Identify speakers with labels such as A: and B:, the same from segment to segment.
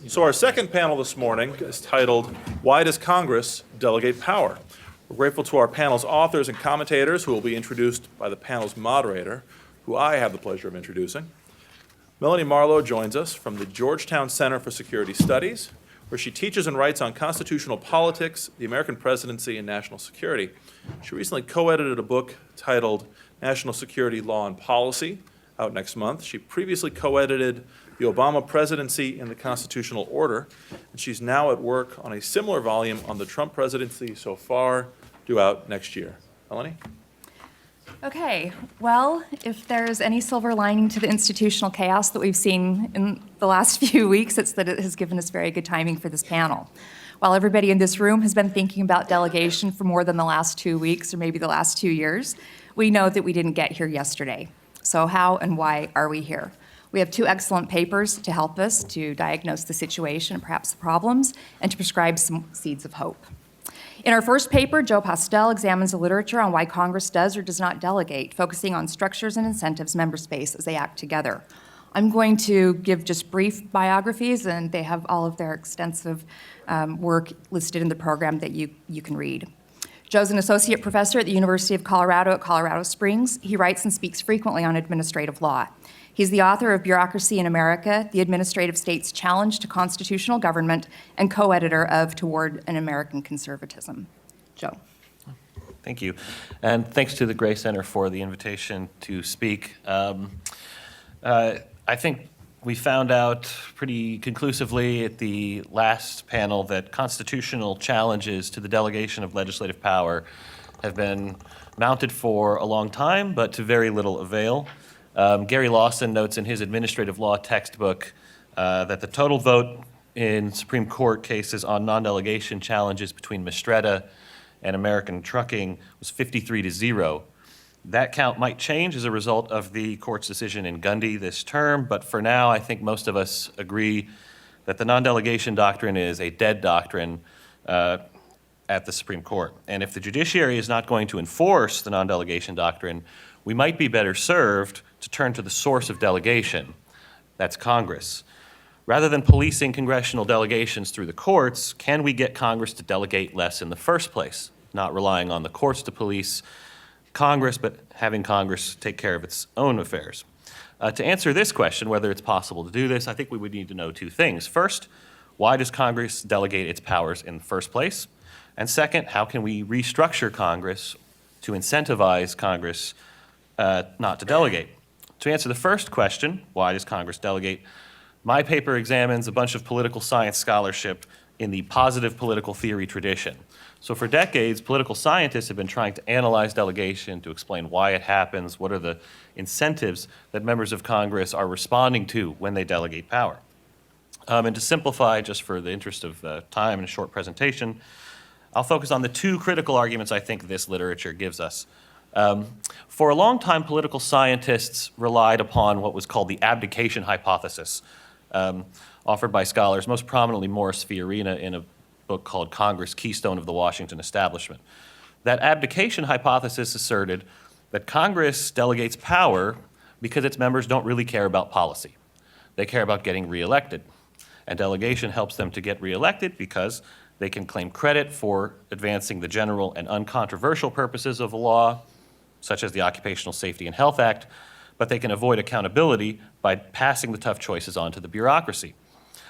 A: So our second panel this morning is titled, Why Does Congress Delegate Power? We're grateful to our panel's authors and commentators who will be introduced by the panel's moderator, who I have the pleasure of introducing. Melanie Marlowe joins us from the Georgetown Center for Security Studies, where she teaches and writes on constitutional politics, the American presidency, and national security. She recently co-edited a book titled National Security Law and Policy, out next month. She previously co-edited The Obama Presidency in the Constitutional Order, and she's now at work on a similar volume on the Trump presidency so far, due out next year. Melanie?
B: Okay, well, if there's any silver lining to the institutional chaos that we've seen in the last few weeks, it's that it has given us very good timing for this panel. While everybody in this room has been thinking about delegation for more than the last 2 weeks or maybe the last 2 years, we know that we didn't get here yesterday. So how and why are we here? We have 2 excellent papers to help us to diagnose the situation and perhaps the problems and to prescribe some seeds of hope. In our first paper, Joe Postel examines the literature on why Congress does or does not delegate, focusing on structures and incentives members face as they act together. I'm going to give just brief biographies, and they have all of their extensive work listed in the program that you can read. Joe's an associate professor at the University of Colorado at Colorado Springs. He writes and speaks frequently on administrative law. He's the author of Bureaucracy in America, The Administrative State's Challenge to Constitutional Government, and co-editor of Toward an American Conservatism. Joe.
C: Thank you. And thanks to the Gray Center for the invitation to speak. I think we found out pretty conclusively at the last panel that constitutional challenges to the delegation of legislative power have been mounted for a long time, but to very little avail. Gary Lawson notes in his administrative law textbook that the total vote in Supreme Court cases on non-delegation challenges between Mistretta and American Trucking was 53-0. That count might change as a result of the court's decision in Gundy this term, but for now, I think most of us agree that the non-delegation doctrine is a dead doctrine at the Supreme Court. And if the judiciary is not going to enforce the non-delegation doctrine, we might be better served to turn to the source of delegation, that's Congress. Rather than policing congressional delegations through the courts, can we get Congress to delegate less in the first place, not relying on the courts to police Congress, but having Congress take care of its own affairs? To answer this question, whether it's possible to do this, I think we would need to know 2 things. First, why does Congress delegate its powers in the first place? And second, how can we restructure Congress to incentivize Congress not to delegate? To answer the first question, why does Congress delegate, my paper examines a bunch of political science scholarship in the positive political theory tradition. So for decades, political scientists have been trying to analyze delegation to explain why it happens, what are the incentives that members of Congress are responding to when they delegate power. And to simplify, just for the interest of time and a short presentation, I'll focus on the 2 critical arguments I think this literature gives us. For a long time, political scientists relied upon what was called the Abdication Hypothesis, offered by scholars, most prominently Morris Fiorina in a book called Congress, Keystone of the Washington Establishment. That abdication hypothesis asserted that Congress delegates power because its members don't really care about policy. They care about getting reelected. And delegation helps them to get reelected because they can claim credit for advancing the general and uncontroversial purposes of the law, such as the Occupational Safety and Health Act, but they can avoid accountability by passing the tough choices on to the bureaucracy.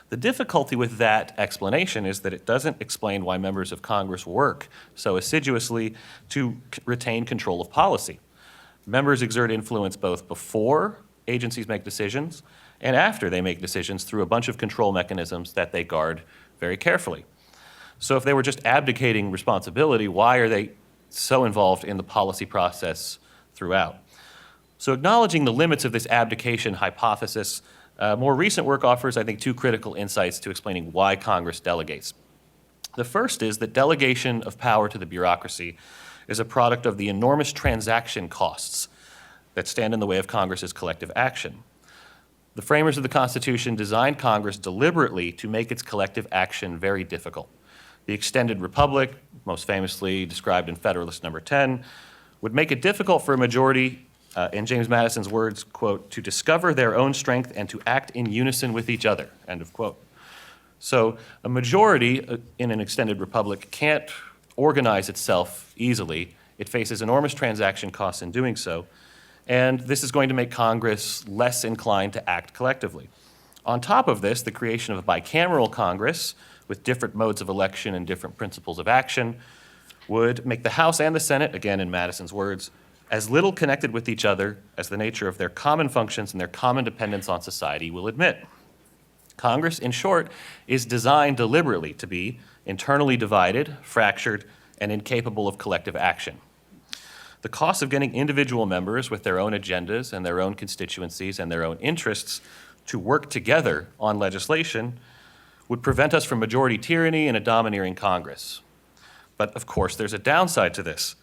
C: The difficulty with that explanation is that it doesn't explain why members of Congress work so assiduously to retain control of policy. Members exert influence both before agencies make decisions and after they make decisions through a bunch of control mechanisms that they guard very carefully. So if they were just abdicating responsibility, why are they so involved in the policy process throughout? So acknowledging the limits of this abdication hypothesis, more recent work offers, I think, 2 critical insights to explaining why Congress delegates. The first is that delegation of power to the bureaucracy is a product of the enormous transaction costs that stand in the way of Congress's collective action. The framers of the Constitution designed Congress deliberately to make its collective action very difficult. The extended republic, most famously described in Federalist Number 10, would make it difficult for a majority, in James Madison's words, quote, to discover their own strength and to act in unison with each other, end of quote. So a majority in an extended republic can't organize itself easily. It faces enormous transaction costs in doing so, and this is going to make Congress less inclined to act collectively. On top of this, the creation of a bicameral Congress with different modes of election and different principles of action would make the House and the Senate, again in Madison's words, as little connected with each other as the nature of their common functions and their common dependence on society will admit. Congress, in short, is designed deliberately to be internally divided, fractured, and incapable of collective action. The cost of getting individual members with their own agendas and their own constituencies and their own interests to work together on legislation would prevent us from majority tyranny and a domineering Congress. But of course, there's a downside to this.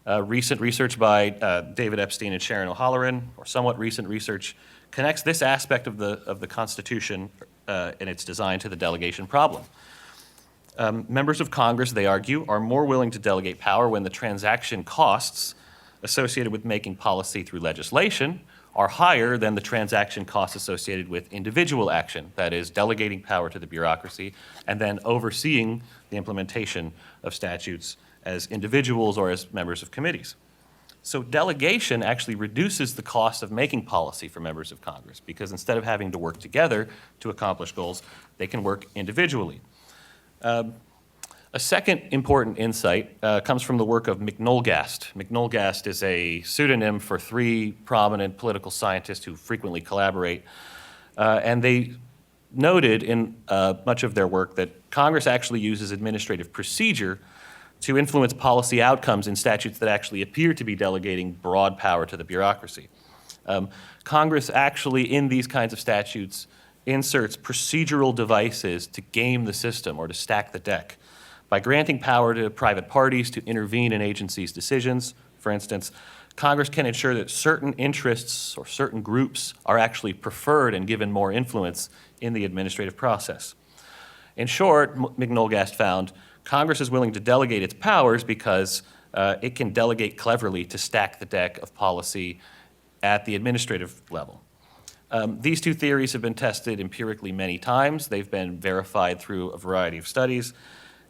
C: Recent research by David Epstein and Sharon O'Halloran, or somewhat recent research, connects this aspect of the Constitution and its design to the delegation problem. Members of Congress, they argue, are more willing to delegate power when the transaction costs associated with making policy through legislation are higher than the transaction costs associated with individual action, that is, delegating power to the bureaucracy and then overseeing the implementation of statutes as individuals or as members of committees. So delegation actually reduces the cost of making policy for members of Congress because instead of having to work together to accomplish goals, they can work individually. A second important insight comes from the work of McNolgast. McNolgast is a pseudonym for three prominent political scientists who frequently collaborate, and they noted in much of their work that Congress actually uses administrative procedure to influence policy outcomes in statutes that actually appear to be delegating broad power to the bureaucracy. Congress actually, in these kinds of statutes, inserts procedural devices to game the system or to stack the deck. By granting power to private parties to intervene in agencies' decisions, for instance, Congress can ensure that certain interests or certain groups are actually preferred and given more influence in the administrative process. In short, McNolgast found, Congress is willing to delegate its powers because it can delegate cleverly to stack the deck of policy at the administrative level. These two theories have been tested empirically many times. They've been verified through a variety of studies.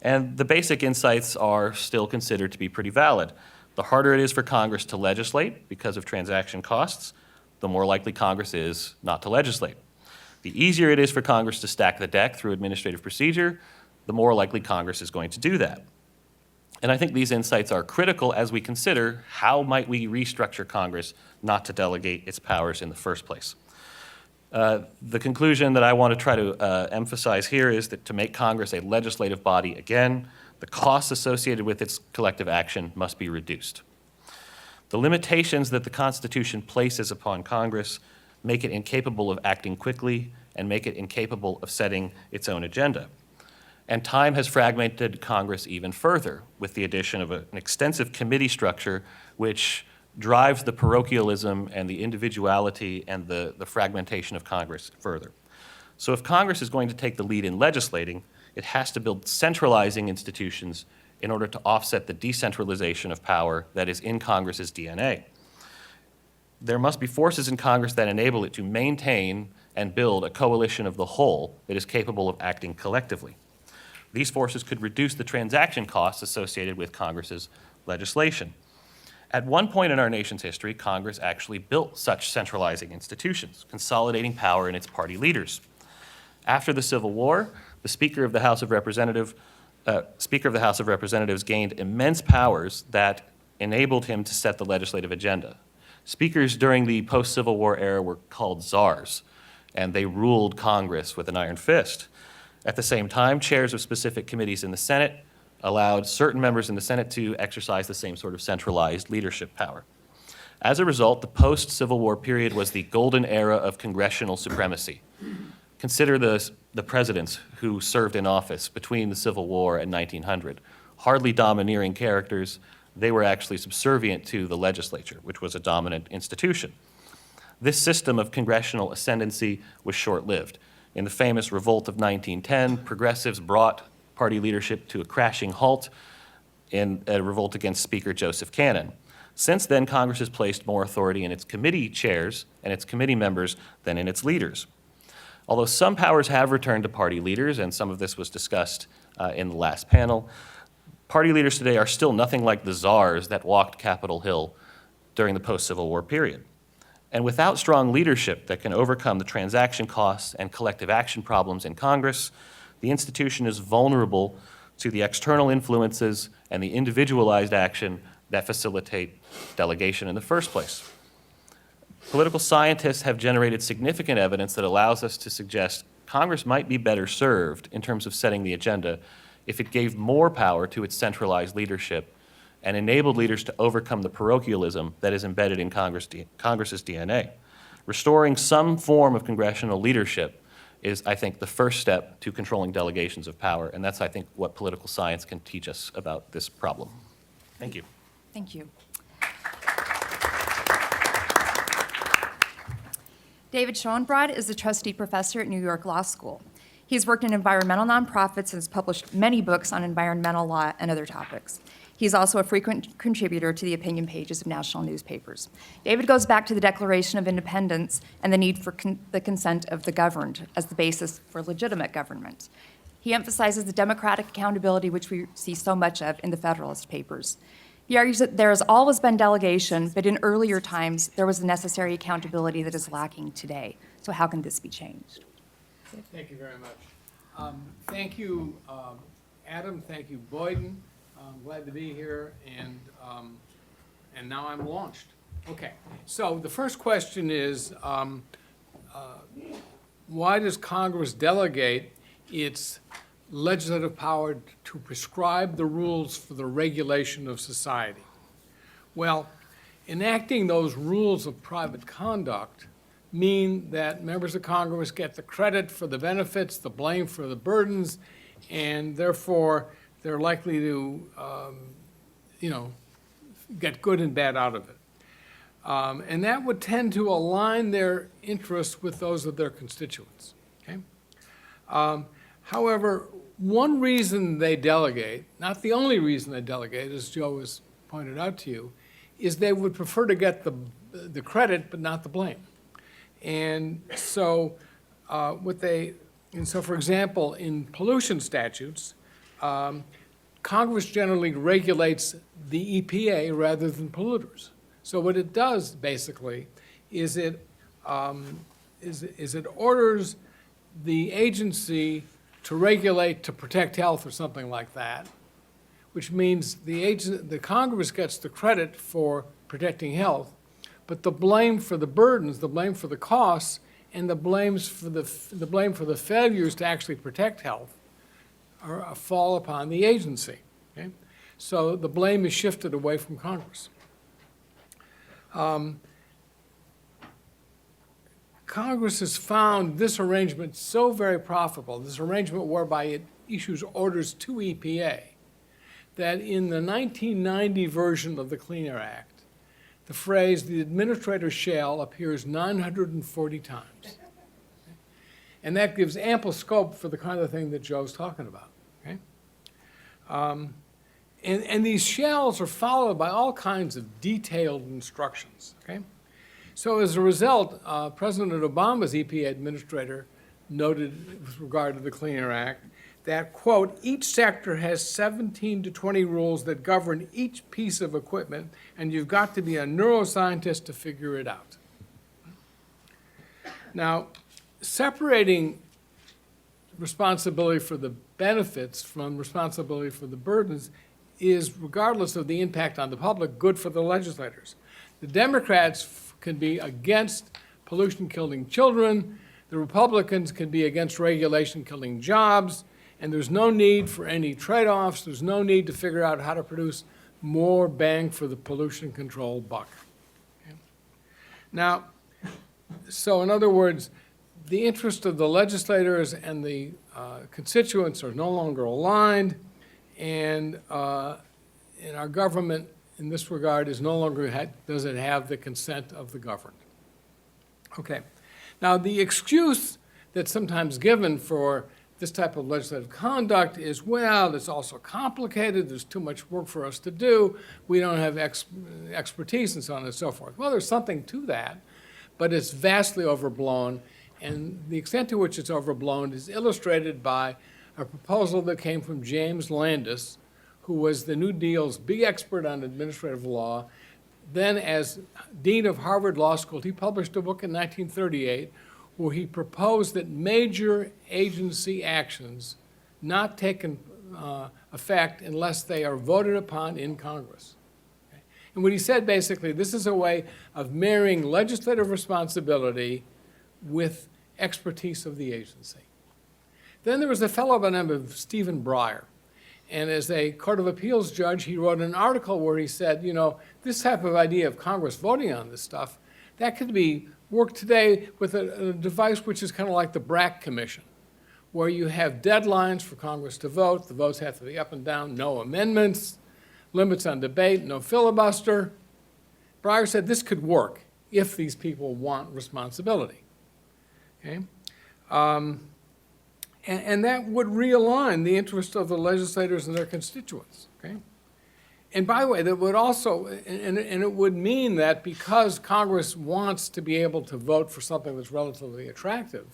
C: And the basic insights are still considered to be pretty valid. The harder it is for Congress to legislate because of transaction costs, the more likely Congress is not to legislate. The easier it is for Congress to stack the deck through administrative procedure, the more likely Congress is going to do that. And I think these insights are critical as we consider how might we restructure Congress not to delegate its powers in the first place. The conclusion that I want to try to emphasize here is that to make Congress a legislative body again, the costs associated with its collective action must be reduced. The limitations that the Constitution places upon Congress make it incapable of acting quickly and make it incapable of setting its own agenda. And time has fragmented Congress even further with the addition of an extensive committee structure which drives the parochialism and the individuality and the fragmentation of Congress further. So if Congress is going to take the lead in legislating, it has to build centralizing institutions in order to offset the decentralization of power that is in Congress's DNA. There must be forces in Congress that enable it to maintain and build a coalition of the whole that is capable of acting collectively. These forces could reduce the transaction costs associated with Congress's legislation. At one point in our nation's history, Congress actually built such centralizing institutions, consolidating power in its party leaders. After the Civil War, the Speaker of the House of Representatives gained immense powers that enabled him to set the legislative agenda. Speakers during the post-Civil War era were called czars, and they ruled Congress with an iron fist. At the same time, chairs of specific committees in the Senate allowed certain members in the Senate to exercise the same sort of centralized leadership power. As a result, the post-Civil War period was the golden era of congressional supremacy. Consider the presidents who served in office between the Civil War and 1900. Hardly domineering characters, they were actually subservient to the legislature, which was a dominant institution. This system of congressional ascendancy was short-lived. In the famous Revolt of 1910, progressives brought party leadership to a crashing halt in a revolt against Speaker Joseph Cannon. Since then, Congress has placed more authority in its committee chairs and its committee members than in its leaders. Although some powers have returned to party leaders, and some of this was discussed in the last panel, party leaders today are still nothing like the czars that walked Capitol Hill during the post-Civil War period. And without strong leadership that can overcome the transaction costs and collective action problems in Congress, the institution is vulnerable to the external influences and the individualized action that facilitate delegation in the first place. Political scientists have generated significant evidence that allows us to suggest Congress might be better served in terms of setting the agenda if it gave more power to its centralized leadership and enabled leaders to overcome the parochialism that is embedded in Congress's DNA. Restoring some form of congressional leadership is, I think, the first step to controlling delegations of power, and that's, I think, what political science can teach us about this problem. Thank you.
B: Thank you. David Schoenbrod is a trustee professor at New York Law School. He's worked in environmental nonprofits and has published many books on environmental law and other topics. He's also a frequent contributor to the opinion pages of national newspapers. David goes back to the Declaration of Independence and the need for the consent of the governed as the basis for legitimate government. He emphasizes the democratic accountability which we see so much of in the Federalist Papers. He argues that there has always been delegation, but in earlier times, there was the necessary accountability that is lacking today. So how can this be changed?
D: Thank you very much. Thank you, Adam. Thank you, Boyden. I'm glad to be here, and now I'm launched. Okay, so the first question is, why does Congress delegate its legislative power to prescribe the rules for the regulation of society? Well, enacting those rules of private conduct mean that members of Congress get the credit for the benefits, the blame for the burdens, and therefore they're likely to, get good and bad out of it. And that would tend to align their interests with those of their constituents. Okay? However, one reason they delegate, not the only reason they delegate, as Joe has pointed out to you, is they would prefer to get the credit but not the blame. And so for example, in pollution statutes, Congress generally regulates the EPA rather than polluters. So what it does basically is it orders the agency to regulate to protect health or something like that, which means the Congress gets the credit for protecting health, but the blame for the burdens, the blame for the costs, and the blame for the failures to actually protect health fall upon the agency. Okay? So the blame is shifted away from Congress. Congress has found this arrangement so very profitable, this arrangement whereby it issues orders to EPA, that in the 1990 version of the Clean Air Act, the phrase, "the administrator shall," appears 940 times. And that gives ample scope for the kind of thing that Joe's talking about. Okay? And these shalls are followed by all kinds of detailed instructions. Okay? So as a result, President Obama's EPA administrator noted with regard to the Clean Air Act that, quote, "each sector has 17 to 20 rules that govern each piece of equipment, and you've got to be a neuroscientist to figure it out." Now, separating responsibility for the benefits from responsibility for the burdens is, regardless of the impact on the public, good for the legislators. The Democrats can be against pollution killing children, the Republicans can be against regulation killing jobs, and there's no need for any trade-offs, there's no need to figure out how to produce more bang for the pollution control buck. Okay? Now, so in other words, the interest of the legislators and the constituents are no longer aligned, and our government in this regard is no longer does it have the consent of the governed. Okay. Now, the excuse that's sometimes given for this type of legislative conduct is, well, it's also complicated, there's too much work for us to do, we don't have expertise, and so on and so forth. Well, there's something to that, but it's vastly overblown, And the extent to which it's overblown is illustrated by a proposal that came from James Landis, who was the New Deal's big expert on administrative law. Then, as dean of Harvard Law School, he published a book in 1938 where he proposed that major agency actions not take effect unless they are voted upon in Congress. Okay? And what he said basically, this is a way of marrying legislative responsibility with expertise of the agency. Then there was a fellow by the name of Stephen Breyer. And as a Court of Appeals judge, he wrote an article where he said, you know, this type of idea of Congress voting on this stuff, that could be worked today with a device which is kind of like the Brack Commission, where you have deadlines for Congress to vote. The votes have to be up and down, no amendments, limits on debate, no filibuster. Breyer said this could work if these people want responsibility. Okay? And that would realign the interest of the legislators and their constituents. Okay? And by the way, that would also, and it would mean that because Congress wants to be able to vote for something that's relatively attractive,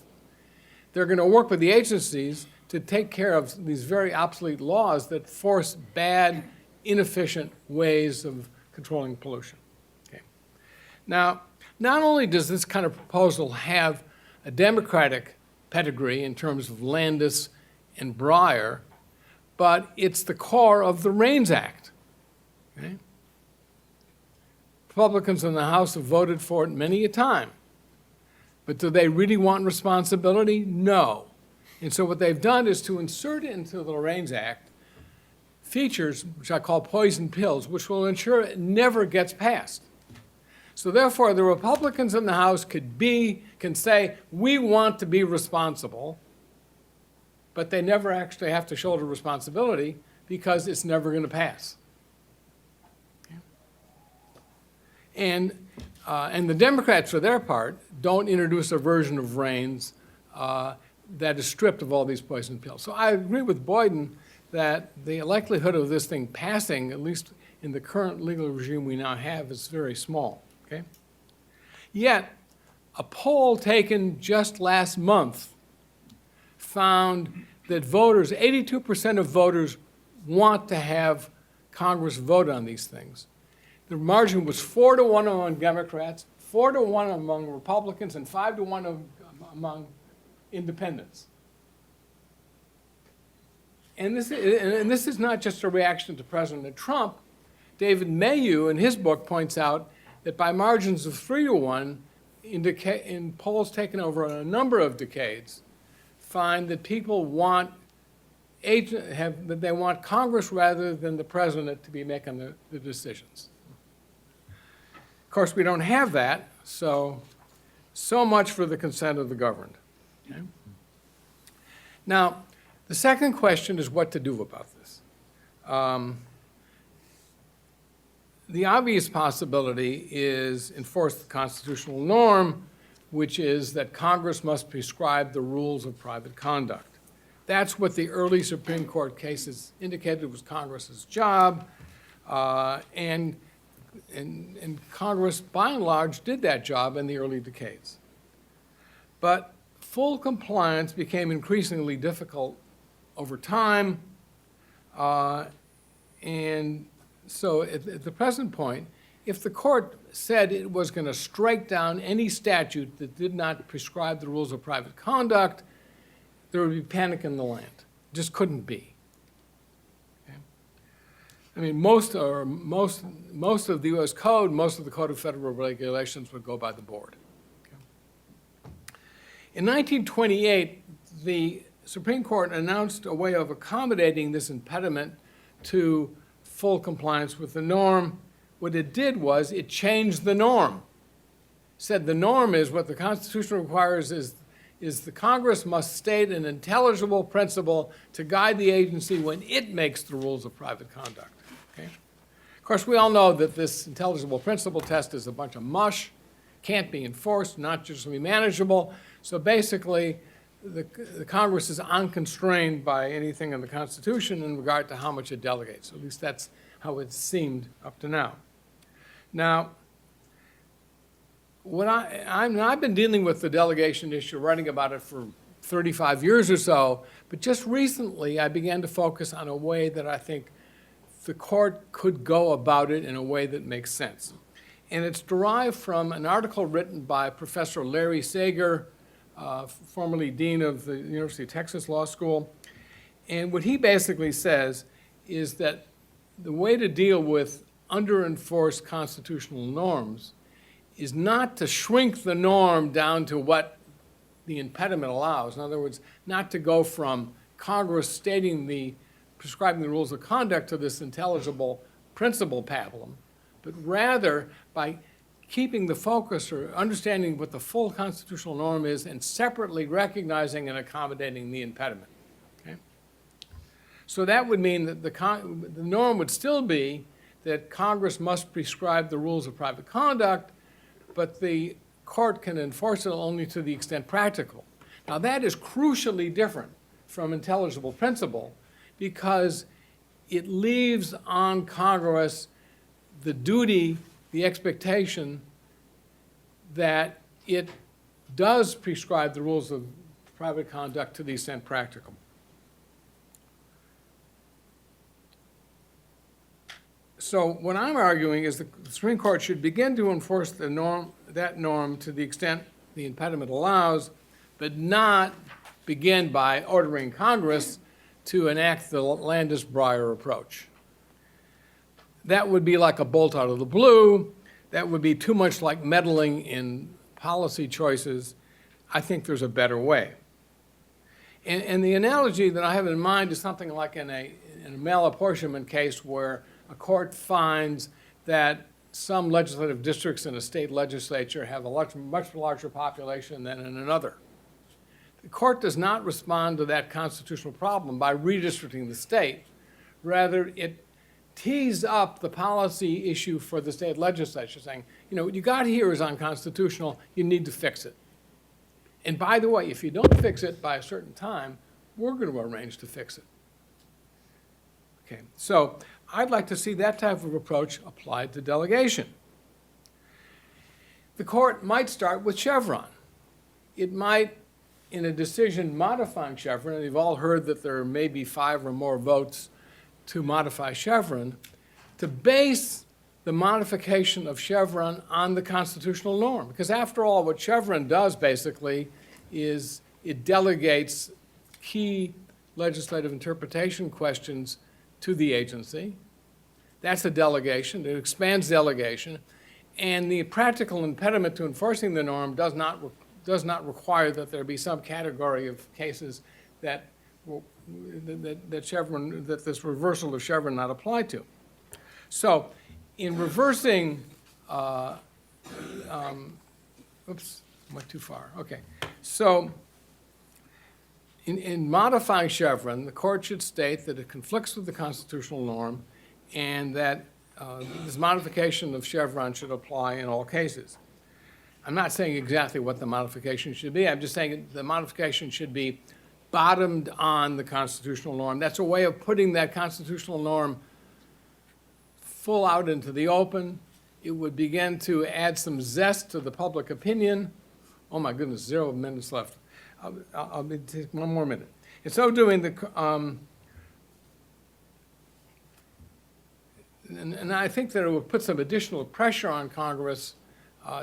D: they're going to work with the agencies to take care of these very obsolete laws that force bad, inefficient ways of controlling pollution. Okay. Now, not only does this kind of proposal have a Democratic pedigree in terms of Landis and Breyer, but it's the core of the REINS Act. Okay? Republicans in the House have voted for it many a time. But do they really want responsibility? No. And so what they've done is to insert into the REINS Act features, which I call poison pills, which will ensure it never gets passed. So therefore, the Republicans in the House can say, we want to be responsible, but they never actually have to shoulder responsibility because it's never going to pass. Okay? And the Democrats, for their part, don't introduce a version of REINS that is stripped of all these poison pills. So I agree with Boyden that the likelihood of this thing passing, at least in the current legal regime we now have, is very small. Okay? Yet, a poll taken just last month found that voters, 82% of voters, want to have Congress vote on these things. The margin was 4-1 among Democrats, 4-1 among Republicans, and 5-1 among independents. And this is not just a reaction to President Trump. David Mayu, in his book, points out that by margins of 3-1, in polls taken over a number of decades, find that people want that they want Congress rather than the president to be making the decisions. Of course, we don't have that, so much for the consent of the governed. Okay? Now, the second question is what to do about this. The obvious possibility is enforce the constitutional norm, which is that Congress must prescribe the rules of private conduct. That's what the early Supreme Court cases indicated was Congress's job, and Congress, by and large, did that job in the early decades. But full compliance became increasingly difficult over time, and so at the present point, if the court said it was going to strike down any statute that did not prescribe the rules of private conduct, there would be panic in the land. It just couldn't be. Okay? I mean, most of the U.S. Code, most of the Code of Federal Regulations would go by the board. Okay? In 1928, the Supreme Court announced a way of accommodating this impediment to full compliance with the norm. What it did was it changed the norm. It said the norm is what the Constitution requires is the Congress must state an intelligible principle to guide the agency when it makes the rules of private conduct. Okay? Of course, we all know that this intelligible principle test is a bunch of mush, can't be enforced, not just be manageable. So basically, the Congress is unconstrained by anything in the Constitution in regard to how much it delegates. At least that's how it seemed up to now. Now, I've been dealing with the delegation issue, writing about it for 35 years or so, but just recently I began to focus on a way that I think the court could go about it in a way that makes sense. And it's derived from an article written by Professor Larry Sager, formerly dean of the University of Texas Law School. And what he basically says is that the way to deal with under-enforced constitutional norms is not to shrink the norm down to what the impediment allows. In other words, not to go from Congress prescribing the rules of conduct to this intelligible principle pablum, but rather by keeping the focus or understanding what the full constitutional norm is and separately recognizing and accommodating the impediment. Okay? So that would mean that the norm would still be that Congress must prescribe the rules of private conduct, but the court can enforce it only to the extent practical. Now that is crucially different from intelligible principle because it leaves on Congress the duty, the expectation that it does prescribe the rules of private conduct to the extent practical. So what I'm arguing is the Supreme Court should begin to enforce that norm to the extent the impediment allows, but not begin by ordering Congress to enact the Landis-Breyer approach. That would be like a bolt out of the blue. That would be too much like meddling in policy choices. I think there's a better way. And the analogy that I have in mind is something like in a malapportionment case where a court finds that some legislative districts in a state legislature have a much larger population than in another. The court does not respond to that constitutional problem by redistricting the state. Rather, it tees up the policy issue for the state legislature, saying, you know, what you got here is unconstitutional, you need to fix it. And by the way, if you don't fix it by a certain time, we're going to arrange to fix it. Okay, so I'd like to see that type of approach applied to delegation. The court might start with Chevron. It might, in a decision modifying Chevron, and you've all heard that there may be 5 or more votes to modify Chevron, to base the modification of Chevron on the constitutional norm. Because after all, what Chevron does basically is it delegates key legislative interpretation questions to the agency. That's a delegation. It expands delegation. And the practical impediment to enforcing the norm does not require that there be some category of cases that this reversal of Chevron not apply to. So in reversing, oops, went too far. Okay. So in modifying Chevron, the court should state that it conflicts with the constitutional norm and that this modification of Chevron should apply in all cases. I'm not saying exactly what the modification should be. I'm just saying the modification should be bottomed on the constitutional norm. That's a way of putting that constitutional norm full out into the open. It would begin to add some zest to the public opinion. Oh my goodness, 0 minutes left. I'll take 1 more minute. In so doing, and I think that it would put some additional pressure on Congress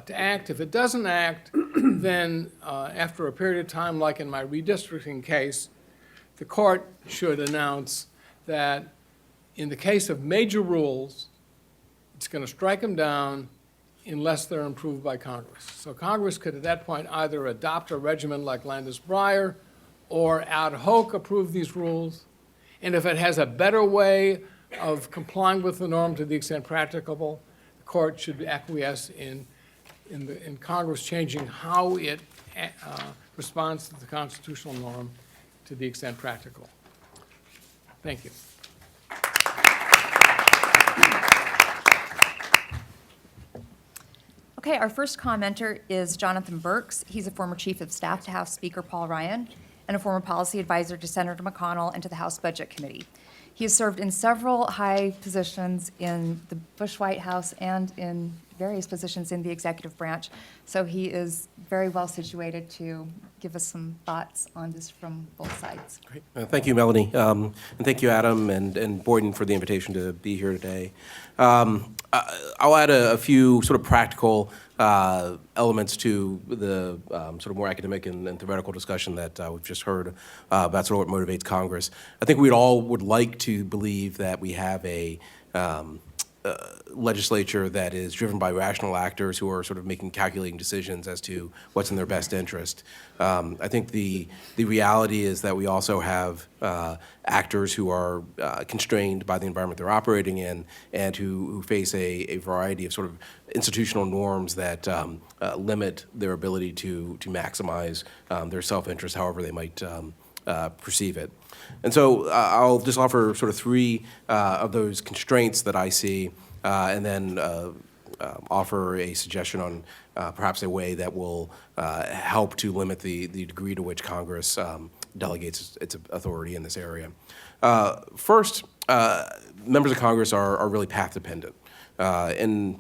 D: to act. If it doesn't act, then after a period of time, like in my redistricting case, the court should announce that in the case of major rules, it's going to strike them down unless they're improved by Congress. So Congress could at that point either adopt a regimen like Landis-Breyer or ad hoc approve these rules. And if it has a better way of complying with the norm to the extent practicable, the court should acquiesce in Congress changing how it responds to the constitutional norm to the extent practical. Thank you.
B: Okay, our first commenter is Jonathan Burks. He's a former chief of staff to House Speaker Paul Ryan and a former policy advisor to Senator McConnell and to the House Budget Committee. He has served in several high positions in the Bush White House and in various positions in the executive branch. So he is very well situated to give us some thoughts on this from both sides.
E: Great. Thank you, Melanie. And thank you, Adam and Boyden, for the invitation to be here today. I'll add a few sort of practical elements to the sort of more academic and theoretical discussion that we've just heard about sort of what motivates Congress. I think we all would like to believe that we have a legislature that is driven by rational actors who are sort of making calculating decisions as to what's in their best interest. I think the reality is that we also have actors who are constrained by the environment they're operating in and who face a variety of sort of institutional norms that limit their ability to maximize their self-interest however they might perceive it. And so I'll just offer sort of three of those constraints that I see, and then offer a suggestion on perhaps a way that will help to limit the degree to which Congress delegates its authority in this area. First, members of Congress are really path dependent. In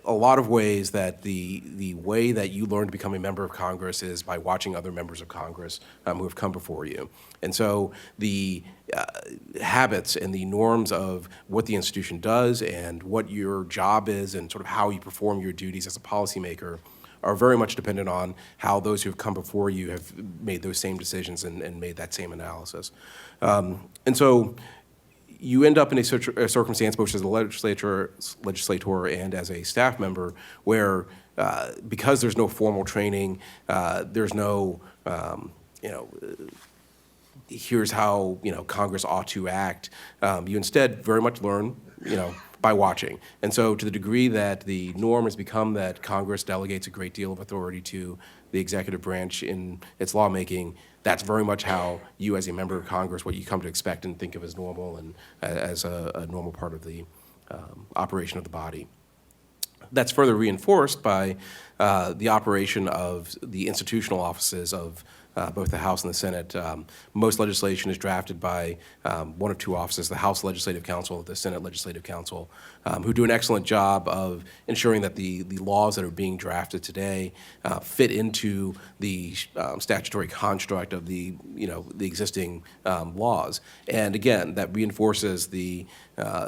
E: a lot of ways that the way that you learn to become a member of Congress is by watching other members of Congress who have come before you. And so the habits and the norms of what the institution does and what your job is and sort of how you perform your duties as a policymaker are very much dependent on how those who have come before you have made those same decisions and made that same analysis. And so you end up in a circumstance, both as a legislator and as a staff member, where because there's no formal training, there's no, here's how Congress ought to act. You instead very much learn, by watching. And so to the degree that the norm has become that Congress delegates a great deal of authority to the executive branch in its lawmaking, that's very much how you as a member of Congress, what you come to expect and think of as normal and as a normal part of the operation of the body. That's further reinforced by the operation of the institutional offices of both the House and the Senate. Most legislation is drafted by one of two offices, the House Legislative Council, the Senate Legislative Council, who do an excellent job of ensuring that the laws that are being drafted today fit into the statutory construct of the existing laws. And again, that reinforces the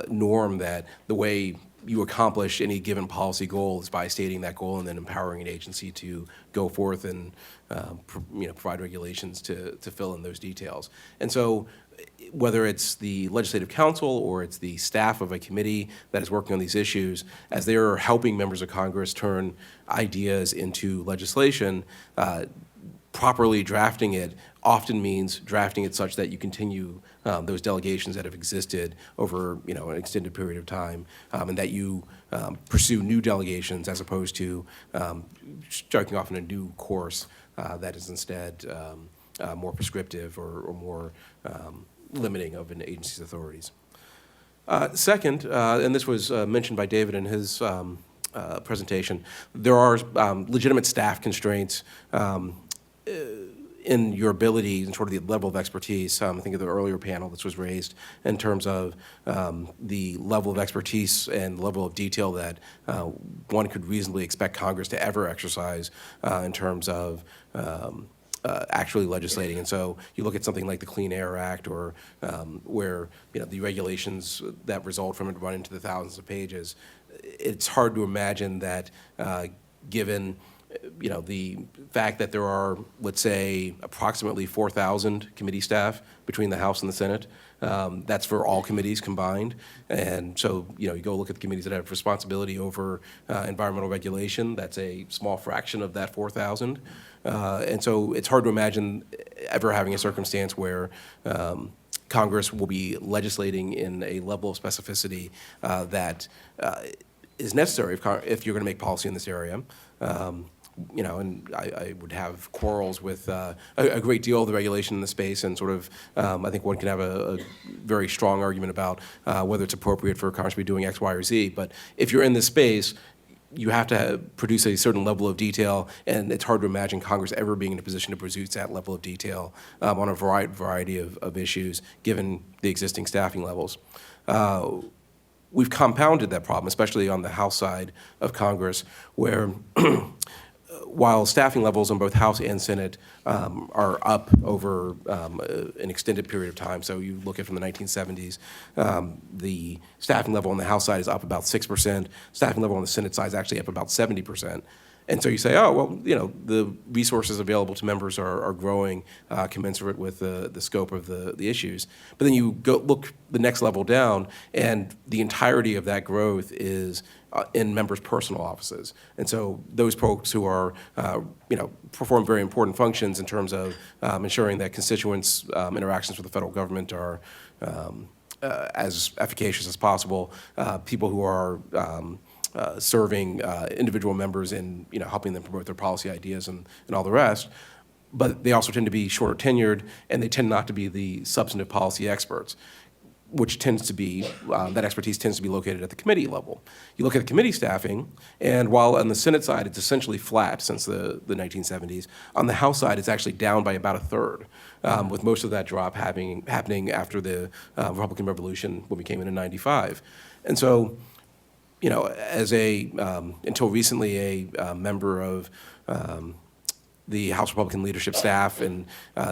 E: norm that the way you accomplish any given policy goal is by stating that goal and then empowering an agency to go forth and provide regulations to fill in those details. And so whether it's the Legislative Council or it's the staff of a committee that is working on these issues, as they're helping members of Congress turn ideas into legislation, properly drafting it often means drafting it such that you continue those delegations that have existed over an extended period of time, and that you pursue new delegations as opposed to striking off in a new course that is instead more prescriptive or more limiting of an agency's authorities. Second, and this was mentioned by David in his presentation, there are legitimate staff constraints in your ability and sort of the level of expertise. I think of the earlier panel that was raised in terms of the level of expertise and level of detail that one could reasonably expect Congress to ever exercise in terms of actually legislating. And so you look at something like the Clean Air Act or where the regulations that result from it run into the thousands of pages. It's hard to imagine that given the fact that there are, let's say, approximately 4,000 committee staff between the House and the Senate. That's for all committees combined. And so, you go look at the committees that have responsibility over environmental regulation. That's a small fraction of that 4,000. And so it's hard to imagine ever having a circumstance where Congress will be legislating in a level of specificity that is necessary if you're going to make policy in this area. And I would have quarrels with a great deal of the regulation in the space, and sort of, I think one can have a very strong argument about whether it's appropriate for Congress to be doing X, Y, or Z. But if you're in this space, you have to produce a certain level of detail, and it's hard to imagine Congress ever being in a position to produce that level of detail on a variety of issues, given the existing staffing levels. We've compounded that problem, especially on the House side of Congress, where while staffing levels on both House and Senate are up over an extended period of time, so you look at from the 1970s, the staffing level on the House side is up about 6%, staffing level on the Senate side is actually up about 70%. And so you say, oh, well, the resources available to members are growing commensurate with the scope of the issues. But then you go look the next level down, and the entirety of that growth is in members' personal offices. And so those folks who are, perform very important functions in terms of ensuring that constituents' interactions with the federal government are as efficacious as possible, people who are serving individual members and helping them promote their policy ideas and all the rest. But they also tend to be shorter tenured, and they tend not to be the substantive policy experts, which tends to be, that expertise tends to be located at the committee level. You look at the committee staffing, and while on the Senate side it's essentially flat since the 1970s, on the House side it's actually down by about a third, with most of that drop happening after the Republican Revolution when we came in 95. And so, as until recently a member of the House Republican leadership staff and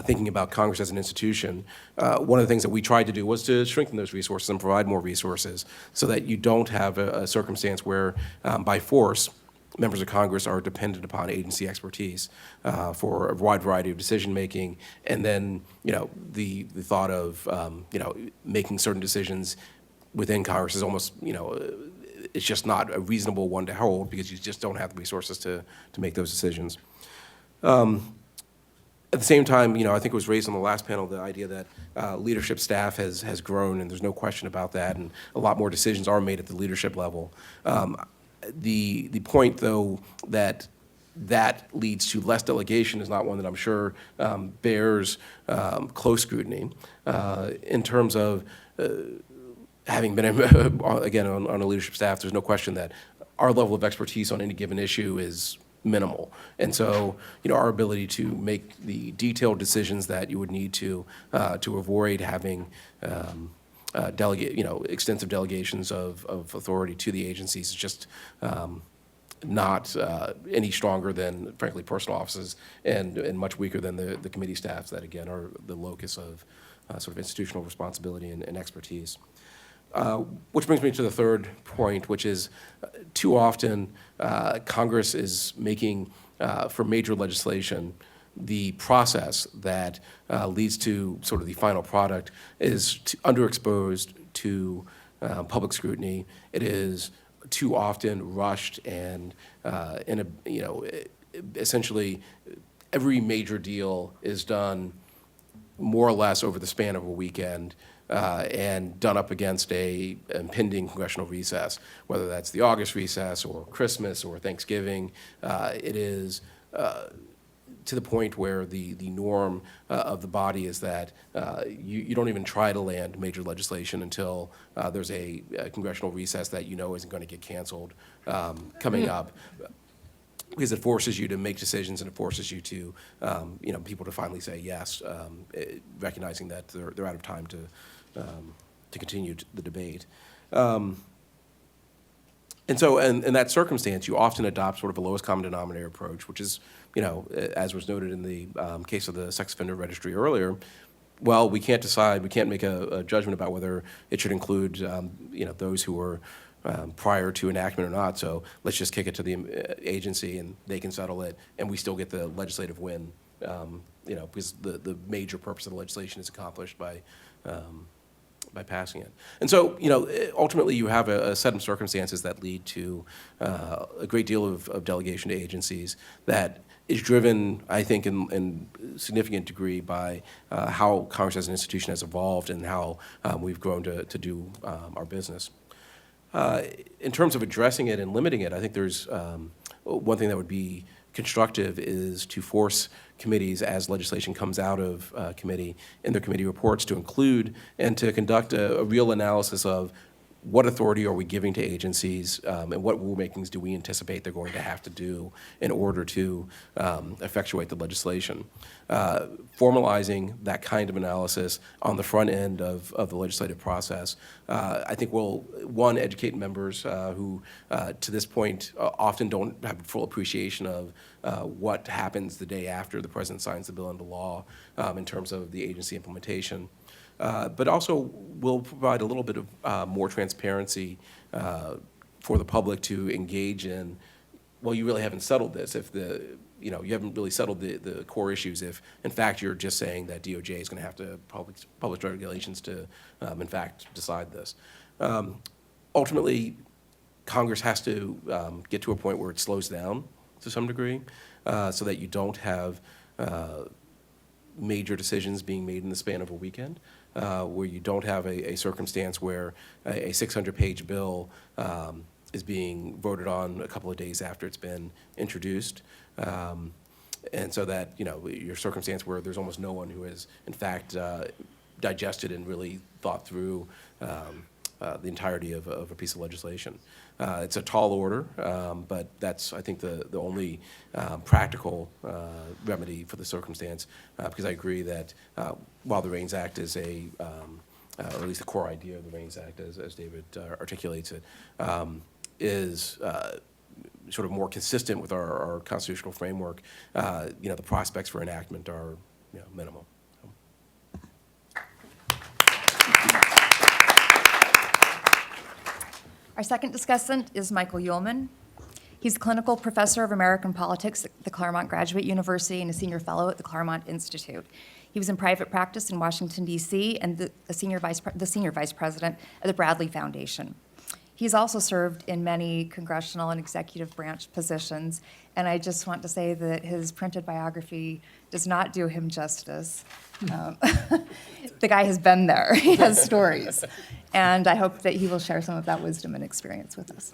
E: thinking about Congress as an institution, one of the things that we tried to do was to strengthen those resources and provide more resources so that you don't have a circumstance where, by force, members of Congress are dependent upon agency expertise for a wide variety of decision-making, and then, the thought of, making certain decisions within Congress is almost, it's just not a reasonable one to hold because you just don't have the resources to make those decisions. At the same time, I think it was raised on the last panel, the idea that leadership staff has grown, and there's no question about that, and a lot more decisions are made at the leadership level. The point, though, that leads to less delegation is not one that I'm sure bears close scrutiny in terms of having been, again, on a leadership staff. There's no question that our level of expertise on any given issue is minimal. And so, our ability to make the detailed decisions that you would need to avoid having extensive delegations of authority to the agencies is just not any stronger than, frankly, personal offices, and much weaker than the committee staffs that, again, are the locus of sort of institutional responsibility and expertise. Which brings me to the third point, which is too often Congress is making, for major legislation, the process that leads to sort of the final product is underexposed to public scrutiny. It is too often rushed, and essentially every major deal is done more or less over the span of a weekend, and done up against a impending congressional recess, whether that's the August recess or Christmas or Thanksgiving. It is to the point where the norm of the body is that you don't even try to land major legislation until there's a congressional recess that isn't going to get canceled coming up. Because it forces you to make decisions, and it forces you to, people to finally say yes, recognizing that they're out of time to continue the debate. And so, in that circumstance, you often adopt sort of a lowest common denominator approach, which is, as was noted in the case of the sex offender registry earlier. Well, we can't decide, we can't make a judgment about whether it should include, those who were prior to enactment or not. So let's just kick it to the agency, and they can settle it, and we still get the legislative win, because the major purpose of the legislation is accomplished by passing it. And so, ultimately you have a set of circumstances that lead to a great deal of delegation to agencies that is driven, I think, in significant degree by how Congress as an institution has evolved and how we've grown to do our business. In terms of addressing it and limiting it, I think there's one thing that would be constructive is to force committees, as legislation comes out of committee, in their committee reports, to include and to conduct a real analysis of what authority are we giving to agencies, and what rulemakings do we anticipate they're going to have to do in order to effectuate the legislation. Formalizing that kind of analysis on the front end of the legislative process, I think will, one, educate members who, to this point, often don't have full appreciation of what happens the day after the president signs the bill into law in terms of the agency implementation. But also will provide a little bit of more transparency for the public to engage in, well, you really haven't settled this. If you haven't really settled the core issues if, in fact, you're just saying that DOJ is going to have to publish regulations to, in fact, decide this. Ultimately, Congress has to get to a point where it slows down to some degree so that you don't have major decisions being made in the span of a weekend, where you don't have a circumstance where a 600-page bill is being voted on a couple of days after it's been introduced. And so that, your circumstance where there's almost no one who has, in fact, digested and really thought through the entirety of a piece of legislation. It's a tall order, but that's, I think, the only practical remedy for the circumstance, because I agree that while the REINS Act is or at least the core idea of the REINS Act, as David articulates it, is sort of more consistent with our constitutional framework, the prospects for enactment are minimal.
B: Our second discussant is Michael Gilman. He's a clinical professor of American politics at the Claremont Graduate University and a senior fellow at the Claremont Institute. He was in private practice in Washington, D.C., and the senior vice president of the Bradley Foundation. He's also served in many congressional and executive branch positions, and I just want to say that his printed biography does not do him justice. The guy has been there. He has stories. And I hope that he will share some of that wisdom and experience with us.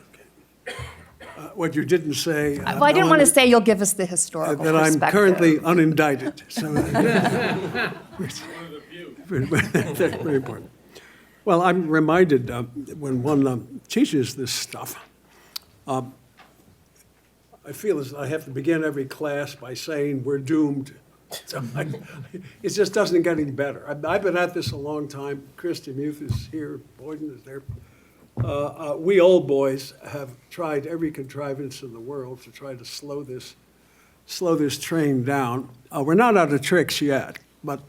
F: What you didn't say.
B: Well, I didn't want to say you'll give us the historical
F: that I'm
B: perspective.
F: currently unindicted. So that's very important. Well, I'm reminded when one teaches this stuff, I feel as I have to begin every class by saying we're doomed. So it just doesn't get any better. I've been at this a long time. Chris DeMuth is here. Boyden is there. We old boys have tried every contrivance in the world to try to slow this train down. We're not out of tricks yet, but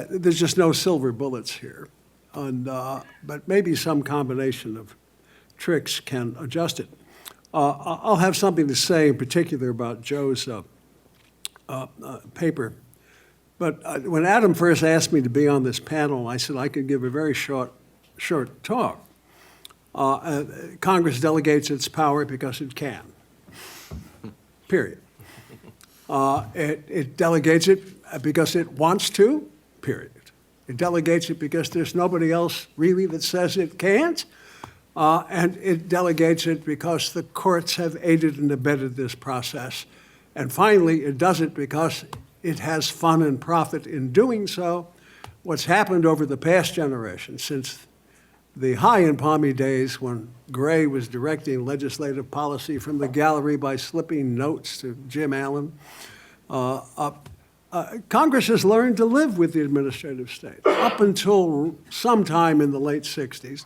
F: there's just no silver bullets here. But maybe some combination of tricks can adjust it. I'll have something to say in particular about Joe's paper. But when Adam first asked me to be on this panel, I said I could give a very short talk. Congress delegates its power because it can, period. It delegates it because it wants to, period. It delegates it because there's nobody else really that says it can't. And it delegates it because the courts have aided and abetted this process. And finally, it does it because it has fun and profit in doing so. What's happened over the past generation, since the high and palmy days when Gray was directing legislative policy from the gallery by slipping notes to Jim Allen, Congress has learned to live with the administrative state. Up until sometime in the late 60s,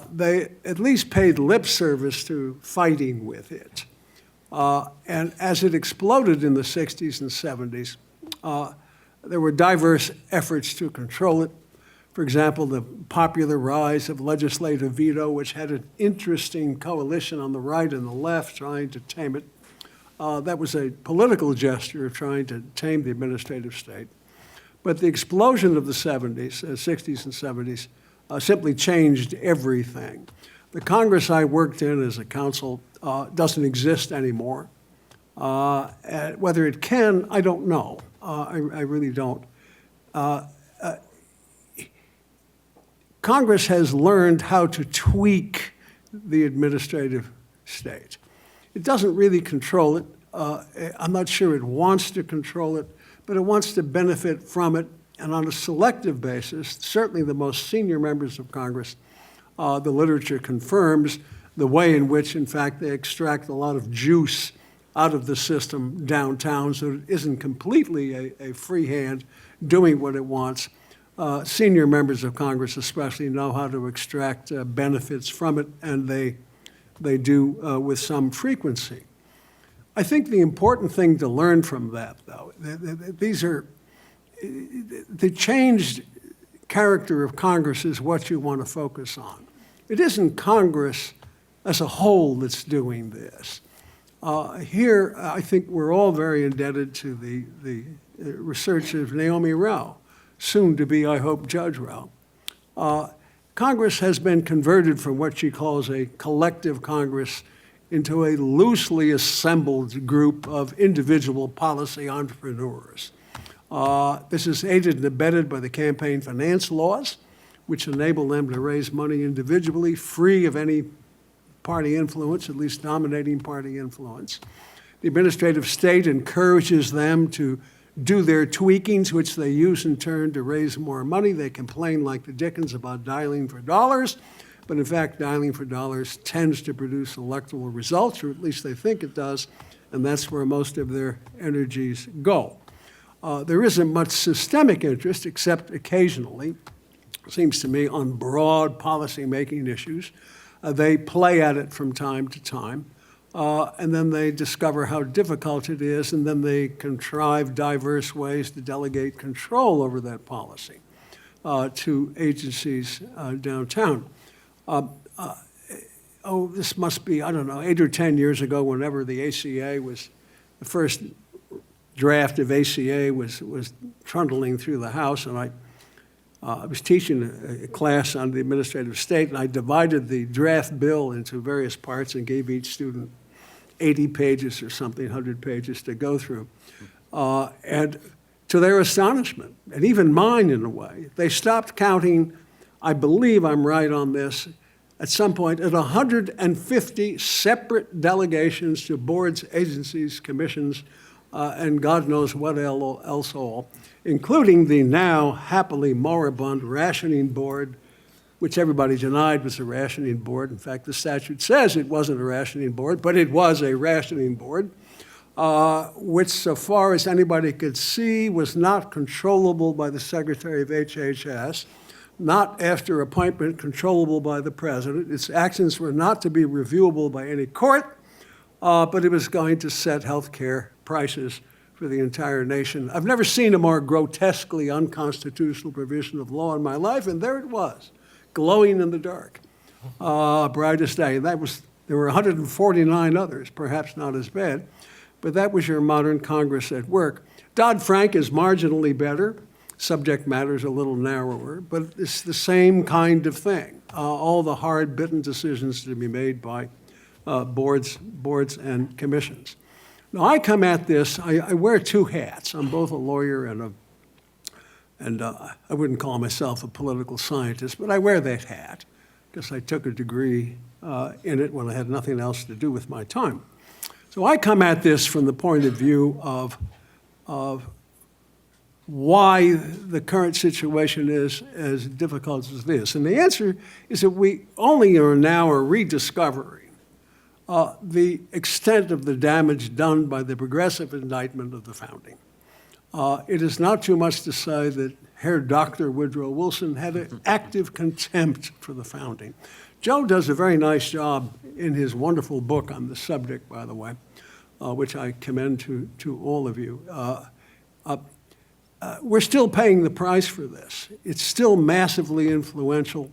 F: they at least paid lip service to fighting with it. And as it exploded in the 60s and 70s, there were diverse efforts to control it. For example, the popular rise of legislative veto, which had an interesting coalition on the right and the left trying to tame it. That was a political gesture of trying to tame the administrative state. But the explosion of the 70s, 60s and 70s simply changed everything. The Congress I worked in as a counsel doesn't exist anymore. Whether it can, I don't know. I really don't. Congress has learned how to tweak the administrative state. It doesn't really control it. I'm not sure it wants to control it, but it wants to benefit from it. And on a selective basis, certainly the most senior members of Congress The literature confirms the way in which, in fact, they extract a lot of juice out of the system downtown, so it isn't completely a free hand doing what it wants. Senior members of Congress especially know how to extract benefits from it, and they do with some frequency. I think the important thing to learn from that, though, these are, the changed character of Congress is what you want to focus on. It isn't Congress as a whole that's doing this. Here, I think we're all very indebted to the research of Naomi Rao, soon to be, I hope, Judge Rao. Congress has been converted from what she calls a collective Congress into a loosely assembled group of individual policy entrepreneurs. This is aided and abetted by the campaign finance laws, which enable them to raise money individually, free of any party influence, at least dominating party influence. The administrative state encourages them to do their tweakings, which they use in turn to raise more money. They complain like the Dickens about dialing for dollars, but in fact, dialing for dollars tends to produce electoral results, or at least they think it does, and that's where most of their energies go. There isn't much systemic interest, except occasionally, it seems to me, on broad policy-making issues. They play at it from time to time, and then they discover how difficult it is, and then they contrive diverse ways to delegate control over that policy to agencies downtown. This must be, I don't know, 8 or 10 years ago, whenever the ACA was, the first draft of ACA was trundling through the House, and I was teaching a class on the administrative state, and I divided the draft bill into various parts and gave each student 80 pages or something, 100 pages to go through. And to their astonishment, and even mine in a way, they stopped counting, I believe I'm right on this, at some point at 150 separate delegations to boards, agencies, commissions, and God knows what else all, including the now happily moribund rationing board, which everybody denied was a rationing board. In fact, the statute says it wasn't a rationing board, but it was a rationing board, which, so far as anybody could see, was not controllable by the Secretary of HHS, not after appointment controllable by the President. Its actions were not to be reviewable by any court, but it was going to set health care prices for the entire nation. I've never seen a more grotesquely unconstitutional provision of law in my life, and there it was, glowing in the dark, brightest day. And there were 149 others, perhaps not as bad, but that was your modern Congress at work. Dodd-Frank is marginally better. Subject matter is a little narrower, but it's the same kind of thing. All the hard-bitten decisions to be made by boards and commissions. Now, I come at this, I wear two hats. I'm both a lawyer and I wouldn't call myself a political scientist, but I wear that hat because I took a degree in it when I had nothing else to do with my time. So I come at this from the point of view of why the current situation is as difficult as this. And the answer is that we only are now rediscovering the extent of the damage done by the progressive indictment of the founding. It is not too much to say that Herr Dr. Woodrow Wilson had an active contempt for the founding. Joe does a very nice job in his wonderful book on the subject, by the way, which I commend to all of you. We're still paying the price for this. It's still massively influential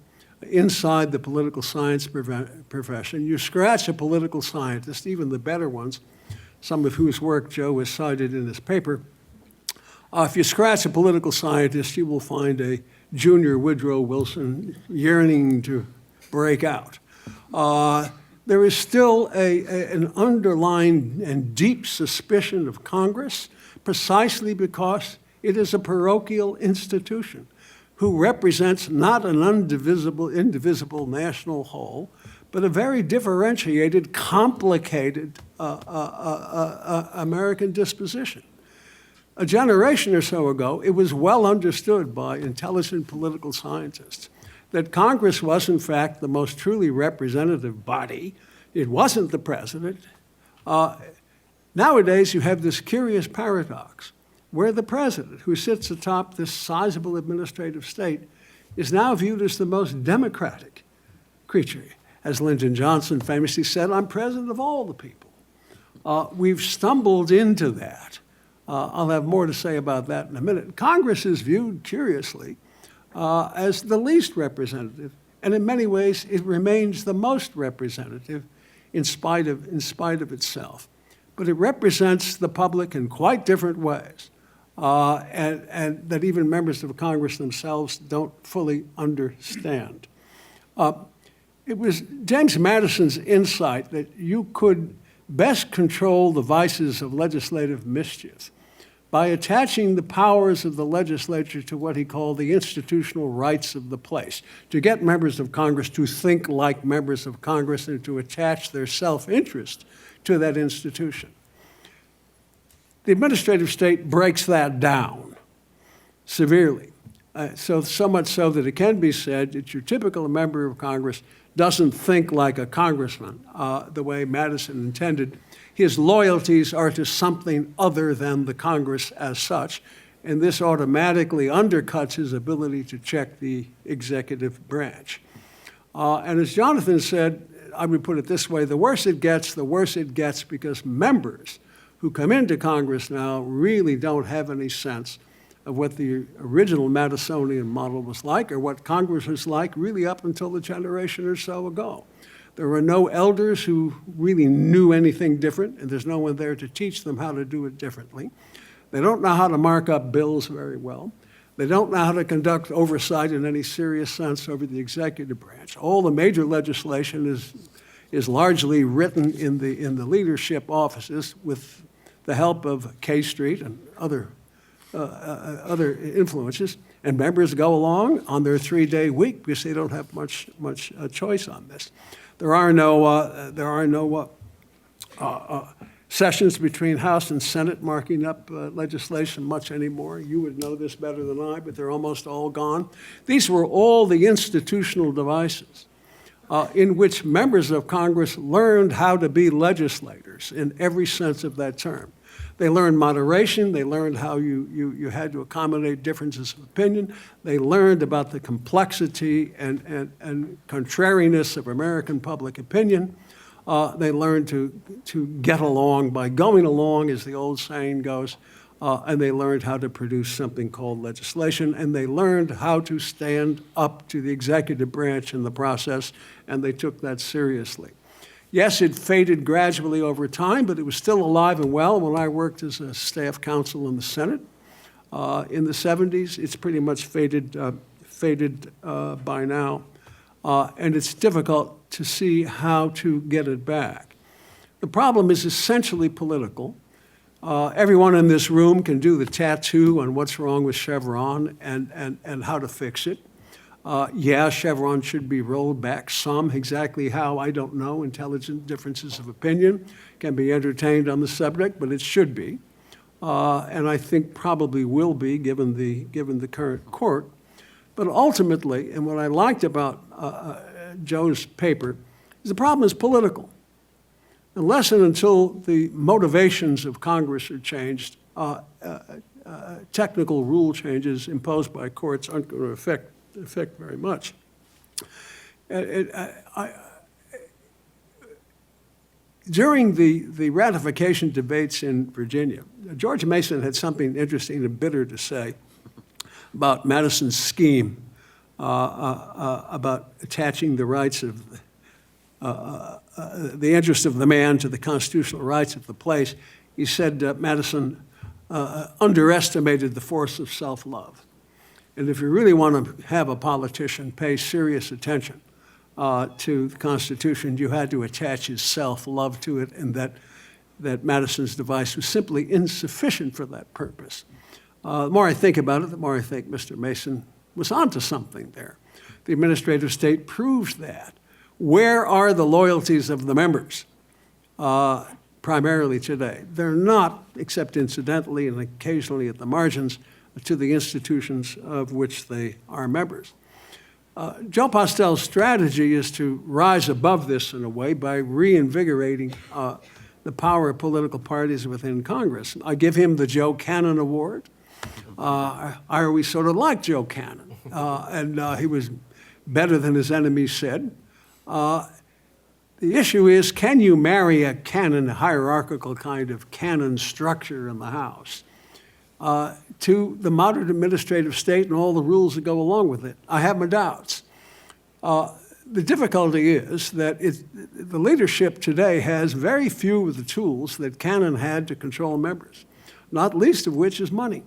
F: inside the political science profession. You scratch a political scientist, even the better ones, some of whose work Joe has cited in his paper. If you scratch a political scientist, you will find a junior Woodrow Wilson yearning to break out. There is still an underlying and deep suspicion of Congress, precisely because it is a parochial institution who represents not an indivisible national whole, but a very differentiated, complicated American disposition. A generation or so ago, it was well understood by intelligent political scientists that Congress was, in fact, the most truly representative body. It wasn't the president. Nowadays, you have this curious paradox where the president, who sits atop this sizable administrative state, is now viewed as the most democratic creature. As Lyndon Johnson famously said, "I'm president of all the people." We've stumbled into that. I'll have more to say about that in a minute. Congress is viewed, curiously, as the least representative, and in many ways, it remains the most representative in spite of itself. But it represents the public in quite different ways, and that even members of Congress themselves don't fully understand. It was James Madison's insight that you could best control the vices of legislative mischief by attaching the powers of the legislature to what he called the institutional rights of the place, to get members of Congress to think like members of Congress and to attach their self-interest to that institution. The administrative state breaks that down severely, so much so that it can be said that your typical member of Congress doesn't think like a congressman the way Madison intended. His loyalties are to something other than the Congress as such, and this automatically undercuts his ability to check the executive branch. And as Jonathan said, I would put it this way, the worse it gets, because members who come into Congress now really don't have any sense of what the original Madisonian model was like, or what Congress was like really up until a generation or so ago. There were no elders who really knew anything different, and there's no one there to teach them how to do it differently. They don't know how to mark up bills very well. They don't know how to conduct oversight in any serious sense over the executive branch. All the major legislation is largely written in the leadership offices with the help of K Street and other influences, and members go along on their 3-day week because they don't have much choice on this. There are no sessions between House and Senate marking up legislation much anymore. You would know this better than I, but they're almost all gone. These were all the institutional devices in which members of Congress learned how to be legislators in every sense of that term. They learned moderation. They learned how you had to accommodate differences of opinion. They learned about the complexity and contrariness of American public opinion. They learned to get along by going along, as the old saying goes, and they learned how to produce something called legislation, and they learned how to stand up to the executive branch in the process, and they took that seriously. Yes, it faded gradually over time, but it was still alive and well when I worked as a staff counsel in the Senate in the 70s. It's pretty much faded by now, and it's difficult to see how to get it back. The problem is essentially political. Everyone in this room can do the tattoo on what's wrong with Chevron and how to fix it. Yeah, Chevron should be rolled back some. Exactly how, I don't know. Intelligent differences of opinion can be entertained on the subject, but it should be. And I think probably will be, given the current court. But ultimately, and what I liked about Joe's paper, is the problem is political. Unless and until the motivations of Congress are changed, technical rule changes imposed by courts aren't going to affect very much. During the ratification debates in Virginia, George Mason had something interesting and bitter to say about Madison's scheme about attaching the rights of the interest of the man to the constitutional rights of the place. He said Madison underestimated the force of self-love. And if you really want to have a politician pay serious attention to the Constitution, you had to attach his self-love to it, and that Madison's device was simply insufficient for that purpose. The more I think about it, the more I think Mr. Mason was onto something there. The administrative state proves that. Where are the loyalties of the members primarily today? They're not, except incidentally and occasionally at the margins, to the institutions of which they are members. Joe Postel's strategy is to rise above this in a way by reinvigorating the power of political parties within Congress. I give him the Joe Cannon Award. I always sort of liked Joe Cannon, and he was better than his enemies said. The issue is, can you marry a canon, hierarchical kind of canon structure in the House to the modern administrative state and all the rules that go along with it? I have my doubts. The difficulty is that the leadership today has very few of the tools that canon had to control members, not least of which is money.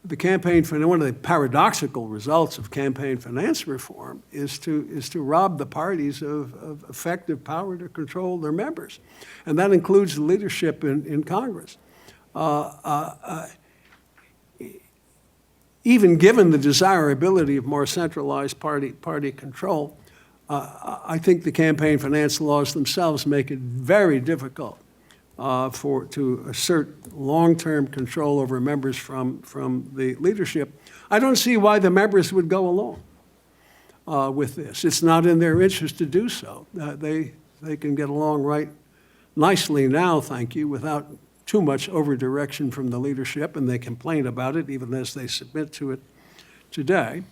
F: One of the paradoxical results of campaign finance reform is to rob the parties of effective power to control their members. And that includes the leadership in Congress. Even given the desirability of more centralized party control, I think the campaign finance laws themselves make it very difficult to assert long-term control over members from the leadership. I don't see why the members would go along with this. It's not in their interest to do so. They can get along right nicely now, thank you, without too much over-direction from the leadership, and they complain about it even as they submit to it today.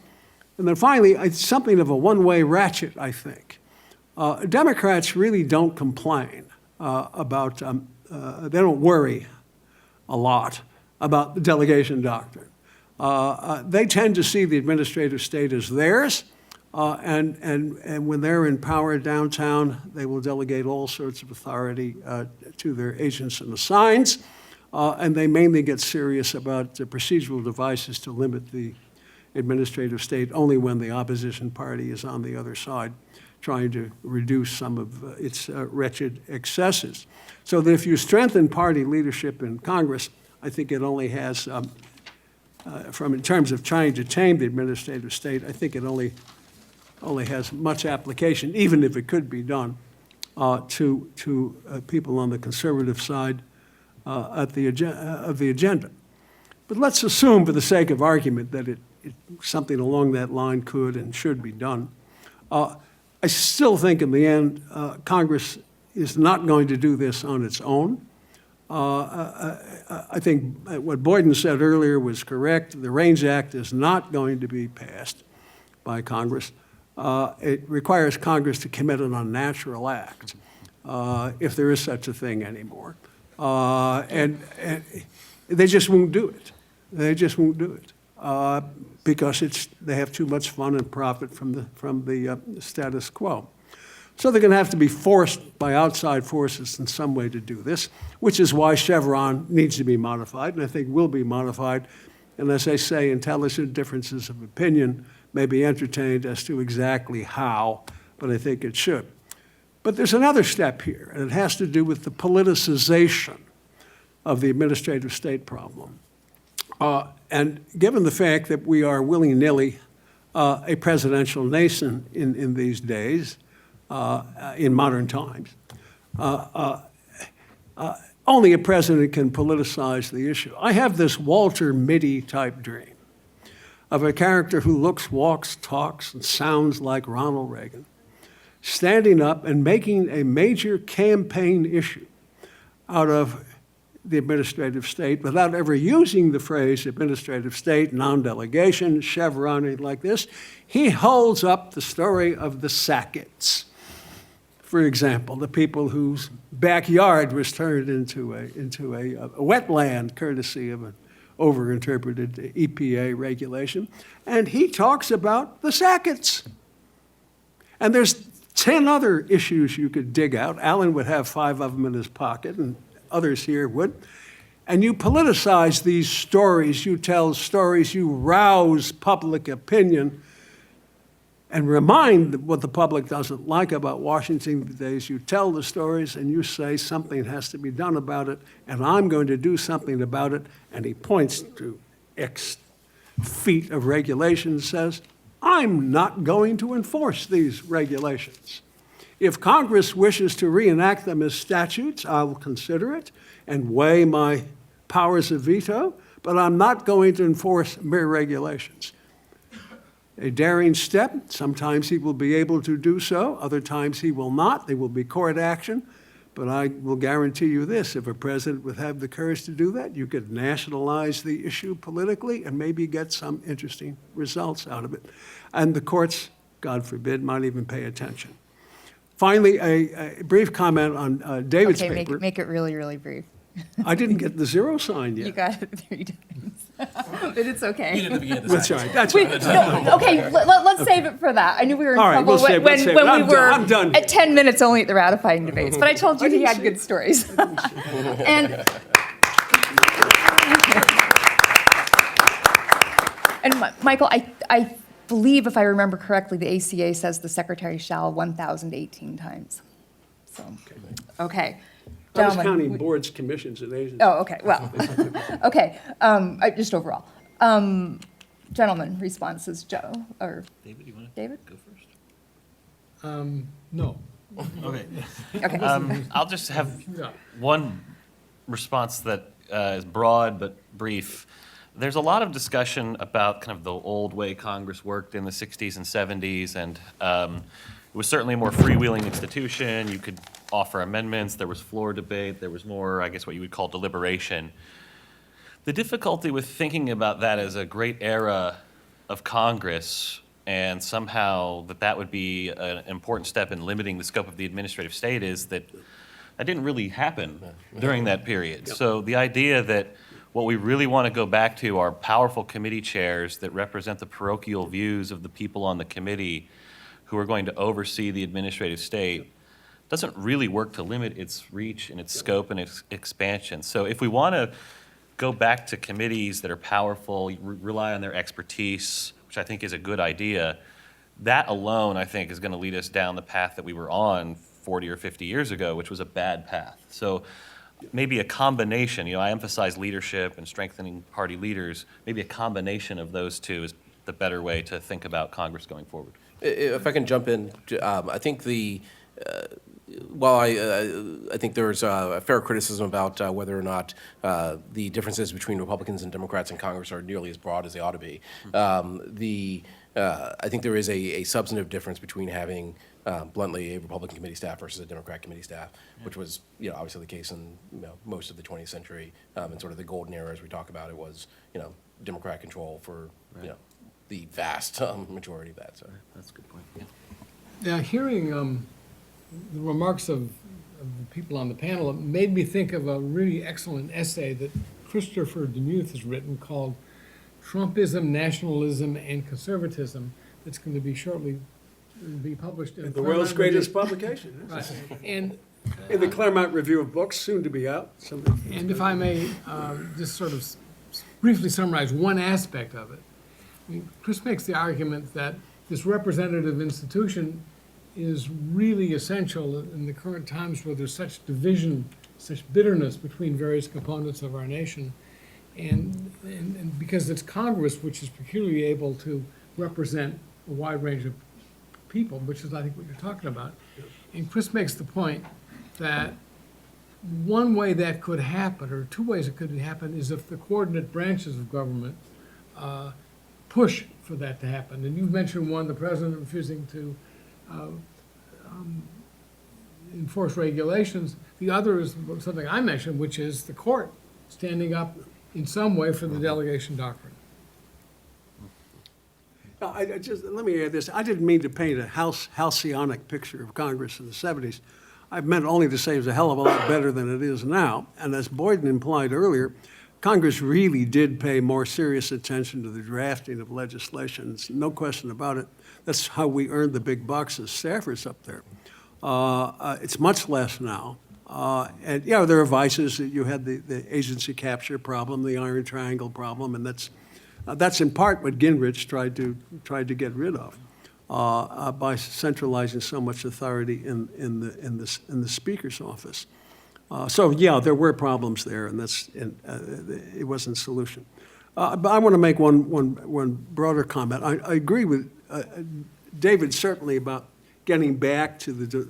F: And then finally, it's something of a one-way ratchet, I think. Democrats really don't complain about they don't worry a lot about the delegation doctrine. They tend to see the administrative state as theirs, and when they're in power downtown, they will delegate all sorts of authority to their agents and assigns, and they mainly get serious about procedural devices to limit the administrative state only when the opposition party is on the other side trying to reduce some of its wretched excesses. So that if you strengthen party leadership in Congress, I think it only has, in terms of trying to tame the administrative state, I think it only has much application, even if it could be done, to people on the conservative side of the agenda. But let's assume, for the sake of argument, that something along that line could and should be done. I still think in the end, Congress is not going to do this on its own. I think what Boyden said earlier was correct. The REINS Act is not going to be passed by Congress. It requires Congress to commit an unnatural act, if there is such a thing anymore. And they just won't do it. They just won't do it. Because they have too much fun and profit from the status quo. So they're going to have to be forced by outside forces in some way to do this, which is why Chevron needs to be modified, and I think will be modified. And as I say, intelligent differences of opinion may be entertained as to exactly how, but I think it should. But there's another step here, and it has to do with the politicization of the administrative state problem. And given the fact that we are willy-nilly a presidential nation in these days, in modern times, only a president can politicize the issue. I have this Walter Mitty type dream of a character who looks, walks, talks, and sounds like Ronald Reagan, standing up and making a major campaign issue out of the administrative state without ever using the phrase administrative state, non-delegation, Chevron, anything like this. He holds up the story of the Sacketts, for example, the people whose backyard was turned into a wetland courtesy of an overinterpreted EPA regulation. And he talks about the Sacketts. And there's 10 other issues you could dig out. Alan would have 5 of them in his pocket, and others here would. And you politicize these stories, you tell stories, you rouse public opinion, and remind what the public doesn't like about Washington these days. You tell the stories and you say something has to be done about it, and I'm going to do something about it. And he points to X feet of regulation and says, I'm not going to enforce these regulations. If Congress wishes to reenact them as statutes, I will consider it and weigh my powers of veto, but I'm not going to enforce mere regulations. a daring step. Sometimes he will be able to do so, other times he will not. There will be court action. But I will guarantee you this, if a president would have the courage to do that, you could nationalize the issue politically and maybe get some interesting results out of it. And the courts, God forbid, might even pay attention. Finally, a brief comment on David's
B: Okay,
F: paper.
B: make it really, really brief.
F: I didn't get the zero sign
B: You
F: yet.
B: got it 3 times. But it's okay.
F: That's all right, that's
B: We,
F: all right.
B: no, okay, let's save it for that. I knew we were in
F: All right,
B: trouble
F: we'll save it, let's save it.
B: when we
F: I'm done,
B: were
F: I'm done.
B: at 10 minutes only at the ratifying debates. But I told you
F: I
B: he
F: didn't
B: had
F: say
B: good
F: it.
B: stories. And Michael, I believe, if I remember correctly, the ACA says the secretary shall 1,018 times. So, okay.
F: I was
B: Gentlemen,
F: counting boards, commissions, and agencies.
B: Oh, okay, well, okay, just overall. Gentlemen, responses, Joe, or
C: David, you want to
B: David?
C: go first?
D: No.
C: Okay.
B: Okay,
C: I'll just have
D: Yeah.
C: one response that is broad but brief. There's a lot of discussion about kind of the old way Congress worked in the 60s and 70s, and it was certainly a more freewheeling institution. You could offer amendments. There was floor debate. There was more, I guess, what you would call deliberation. The difficulty with thinking about that as a great era of Congress and somehow that would be an important step in limiting the scope of the administrative state is that that didn't really happen during that period. So the idea that what we really want to go back to are powerful committee chairs that represent the parochial views of the people on the committee who are going to oversee the administrative state doesn't really work to limit its reach and its scope and its expansion. So if we want to go back to committees that are powerful, rely on their expertise, which I think is a good idea, that alone, I think, is going to lead us down the path that we were on 40 or 50 years ago, which was a bad path. So maybe a combination, I emphasize leadership and strengthening party leaders, maybe a combination of those two is the better way to think about Congress going forward.
E: If I can jump in, I think while I think there's a fair criticism about whether or not the differences between Republicans and Democrats in Congress are nearly as broad as they ought to be, I think there is a substantive difference between having bluntly a Republican committee staff versus a Democrat committee staff, which was obviously the case in most of the 20th century, and sort of the golden era as we talk about it was Democrat control for the vast majority of that. So
C: That's a good point.
D: Now, hearing the remarks of the people on the panel, it made me think of a really excellent essay that Christopher DeMuth has written called Trumpism, Nationalism, and Conservatism, that's going to be shortly be published in
F: The world's
D: Claremont
F: greatest
D: Review.
F: publication.
D: Right. And
F: In the Claremont Review of Books, soon to be out.
D: And if I may just sort of briefly summarize one aspect of it, I mean, Chris makes the argument that this representative institution is really essential in the current times where there's such division, such bitterness between various components of our nation. And because it's Congress which is peculiarly able to represent a wide range of people, which is, I think, what you're talking about. And Chris makes the point that one way that could happen, or two ways it could happen, is if the coordinate branches of government push for that to happen. And you've mentioned one, the president refusing to enforce regulations. The other is something I mentioned, which is the court standing up in some way for the delegation doctrine.
F: Let me add this. I didn't mean to paint a halcyonic picture of Congress in the 70s. I meant only to say it was a hell of a lot better than it is now. And as Boyden implied earlier, Congress really did pay more serious attention to the drafting of legislation. There's no question about it. That's how we earned the big bucks as staffers up there. It's much less now. And there are vices. You had the agency capture problem, the iron triangle problem, and that's in part what Gingrich tried to get rid of by centralizing so much authority in the Speaker's office. There were problems there, and it wasn't a solution. But I want to make one broader comment. I agree with David certainly about getting back to the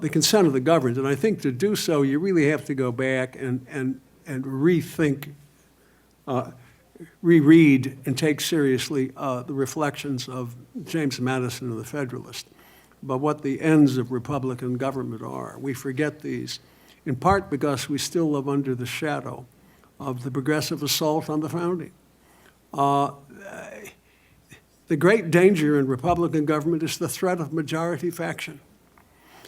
F: consent of the governed, and I think to do so, you really have to go back and rethink reread and take seriously the reflections of James Madison and the Federalist about what the ends of Republican government are. We forget these, in part because we still live under the shadow of the progressive assault on the founding. The great danger in Republican government is the threat of majority faction.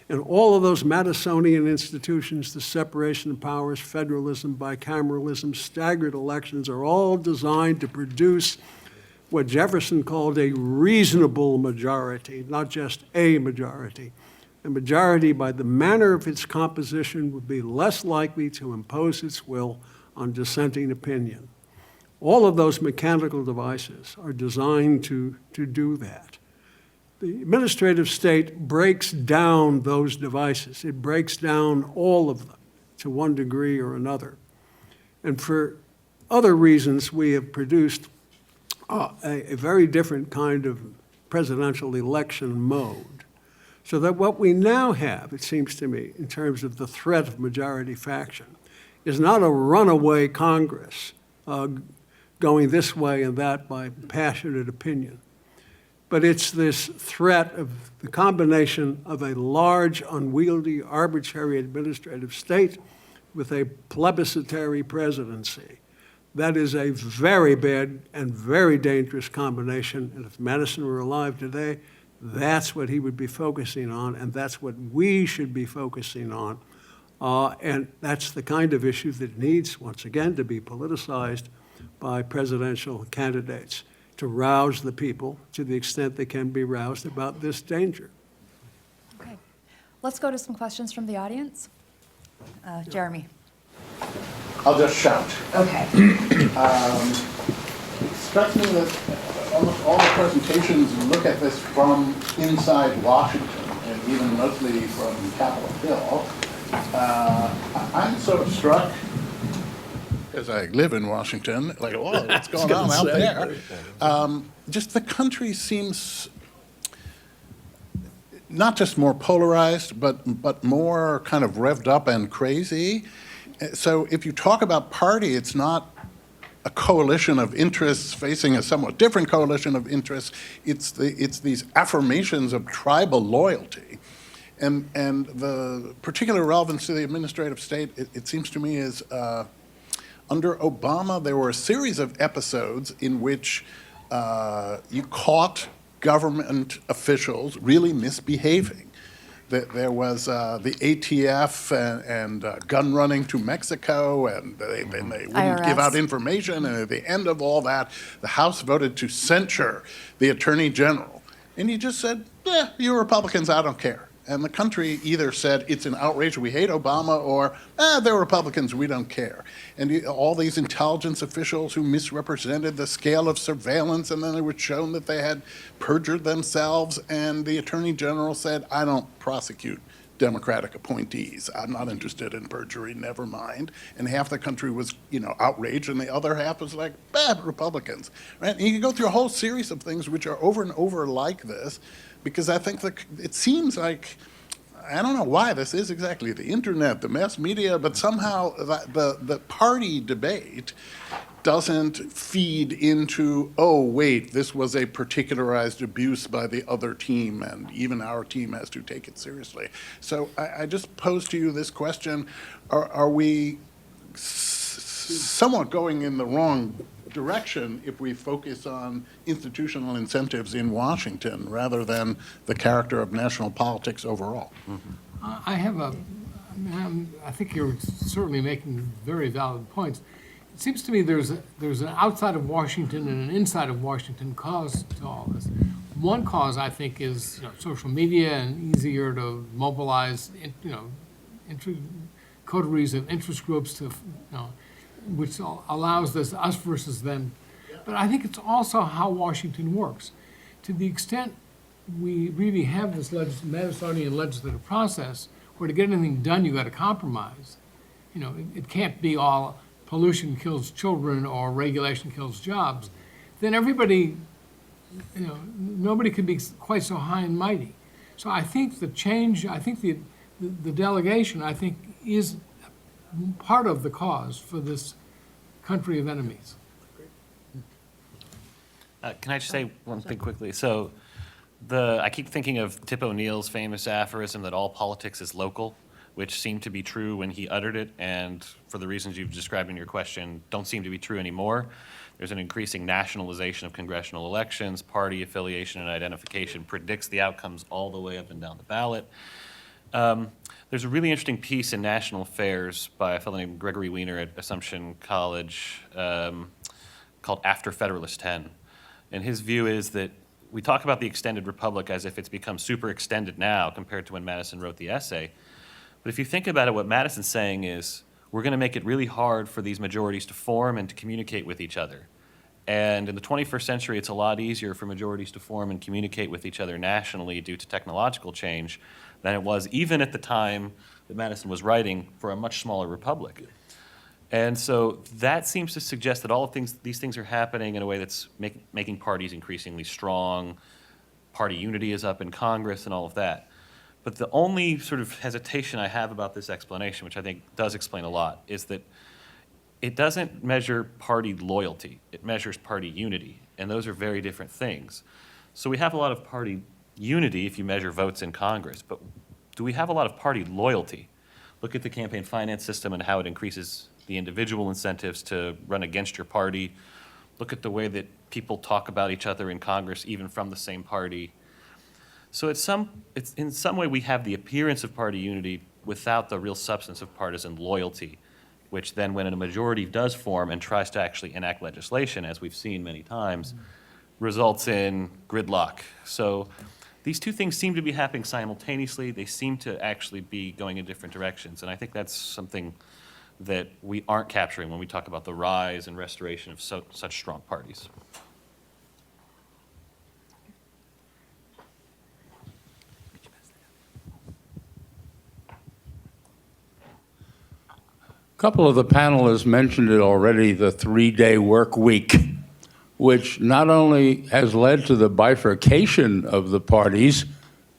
F: And all of those Madisonian institutions, the separation of powers, federalism, bicameralism, staggered elections, are all designed to produce what Jefferson called a reasonable majority, not just a majority. A majority, by the manner of its composition, would be less likely to impose its will on dissenting opinion. All of those mechanical devices are designed to do that. The administrative state breaks down those devices. It breaks down all of them to one degree or another. And for other reasons, we have produced a very different kind of presidential election mode. So that what we now have, it seems to me, in terms of the threat of majority faction, is not a runaway Congress going this way and that by passionate opinion. But it's this threat of the combination of a large, unwieldy, arbitrary administrative state with a plebiscitary presidency. That is a very bad and very dangerous combination. And if Madison were alive today, that's what he would be focusing on, and that's what we should be focusing on. And that's the kind of issue that needs, once again, to be politicized by presidential candidates, to rouse the people to the extent they can be roused about this danger.
B: Okay. Let's go to some questions from the audience. Jeremy.
G: I'll just shout.
B: Okay.
G: It strikes me that almost all the presentations look at this from inside Washington, and even mostly from Capitol Hill. I'm sort of struck, as I live in Washington, like, whoa, what's going on out there? Just the country seems not just more polarized, but more kind of revved up and crazy. So if you talk about party, it's not a coalition of interests facing a somewhat different coalition of interests. It's these affirmations of tribal loyalty. And the particular relevance to the administrative state, it seems to me, is under Obama, there were a series of episodes in which you caught government officials really misbehaving. There was the ATF and gun running to Mexico, and they wouldn't give out information. And at the end of all that, the House voted to censure the Attorney General. And he just said, yeah, you Republicans, I don't care. And the country either said, it's an outrage, we hate Obama, or, they're Republicans, we don't care. And all these intelligence officials who misrepresented the scale of surveillance, and then it was shown that they had perjured themselves, and the Attorney General said, I don't prosecute Democratic appointees. I'm not interested in perjury, never mind. And half the country was, outraged, and the other half was like, Republicans, right? And you can go through a whole series of things which are over and over like this, because I think it seems like, I don't know why this is exactly, the internet, the mass media, but somehow the party debate doesn't feed into, oh, wait, this was a particularized abuse by the other team, and even our team has to take it seriously. So I just pose to you this question, are we somewhat going in the wrong direction if we focus on institutional incentives in Washington rather than the character of national politics overall?
D: I think you're certainly making very valid points. It seems to me there's an outside of Washington and an inside of Washington cause to all this. One cause, I think, is social media and easier to mobilize, coteries of interest groups to, which allows this us versus them. But I think it's also how Washington works. To the extent we really have this Madisonian legislative process where to get anything done, you got to compromise. It can't be all pollution kills children or regulation kills jobs. Then everybody, nobody can be quite so high and mighty. So I think the change, I think the delegation, I think, is part of the cause for this country of enemies.
C: Can I just say one thing quickly? So I keep thinking of Tip O'Neill's famous aphorism that all politics is local, which seemed to be true when he uttered it, and for the reasons you've described in your question, don't seem to be true anymore. There's an increasing nationalization of congressional elections. Party affiliation and identification predicts the outcomes all the way up and down the ballot. There's a really interesting piece in National Affairs by a fellow named Gregory Weiner at Assumption College called After Federalist 10. And his view is that we talk about the extended republic as if it's become super extended now compared to when Madison wrote the essay. But if you think about it, what Madison's saying is we're going to make it really hard for these majorities to form and to communicate with each other. And in the 21st century, it's a lot easier for majorities to form and communicate with each other nationally due to technological change than it was even at the time that Madison was writing for a much smaller republic. And so that seems to suggest that all of these things are happening in a way that's making parties increasingly strong. Party unity is up in Congress and all of that. But the only sort of hesitation I have about this explanation, which I think does explain a lot, is that it doesn't measure party loyalty. It measures party unity, and those are very different things. So we have a lot of party unity if you measure votes in Congress, but do we have a lot of party loyalty? Look at the campaign finance system and how it increases the individual incentives to run against your party. Look at the way that people talk about each other in Congress, even from the same party. So it's in some way we have the appearance of party unity without the real substance of partisan loyalty, which then when a majority does form and tries to actually enact legislation, as we've seen many times, results in gridlock. So these two things seem to be happening simultaneously. They seem to actually be going in different directions. And I think that's something that we aren't capturing when we talk about the rise and restoration of such strong parties.
H: A couple of the panelists mentioned it already, the three-day work week, which not only has led to the bifurcation of the parties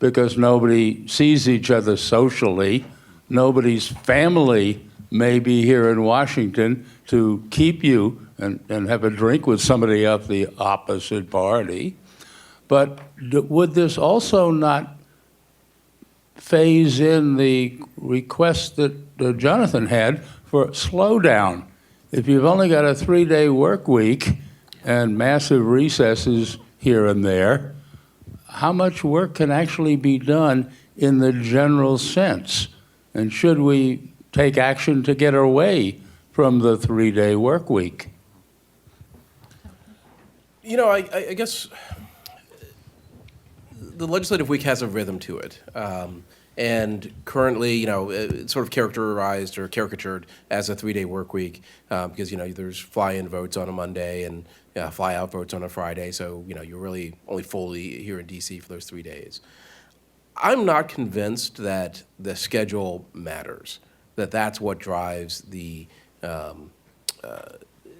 H: because nobody sees each other socially, nobody's family may be here in Washington to keep you and have a drink with somebody of the opposite party, but would this also not phase in the request that Jonathan had for slowdown? If you've only got a three-day work week and massive recesses here and there, how much work can actually be done in the general sense? And should we take action to get away from the three-day work week?
E: You know, I guess the legislative week has a rhythm to it. And currently, you know, it's sort of characterized or caricatured as a three-day work week because, you know, there's fly-in votes on a Monday and fly-out votes on a Friday. So, you know, you're really only fully here in D.C. for those 3 days. I'm not convinced that the schedule matters, that that's what drives the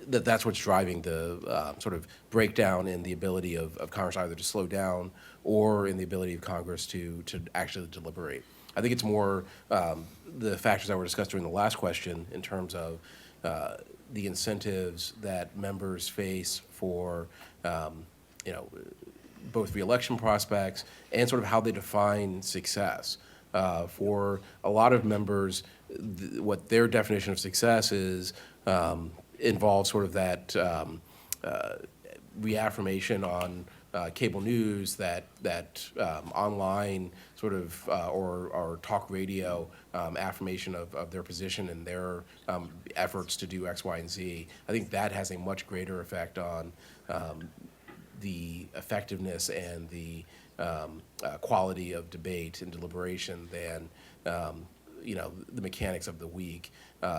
E: that's what's driving the sort of breakdown in the ability of Congress either to slow down or in the ability of Congress to actually deliberate. I think it's more the factors that were discussed during the last question in terms of the incentives that members face for, you know, both reelection prospects and sort of how they define success. For a lot of members, what their definition of success is involves sort of that reaffirmation on cable news, that online sort of or talk radio affirmation of their position and their efforts to do X, Y, and Z. I think that has a much greater effect on the effectiveness and the quality of debate and deliberation than you know, the mechanics of the week.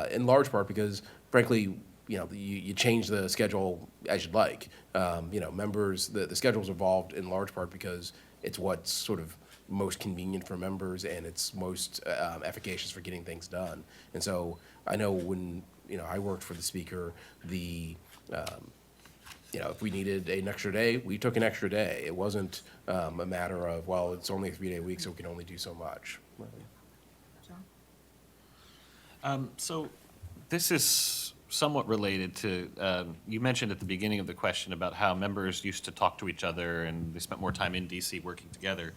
E: In large part because, frankly, you know, you change the schedule as you'd like. You know, members, the schedule's evolved in large part because it's what's sort of most convenient for members and it's most efficacious for getting things done. And so I know when, you know, I worked for the speaker, you know, if we needed an extra day, we took an extra day. It wasn't a matter of, well, it's only a 3-day week, so we can only do so much.
C: So this is somewhat related to, you mentioned at the beginning of the question about how members used to talk to each other and they spent more time in DC working together.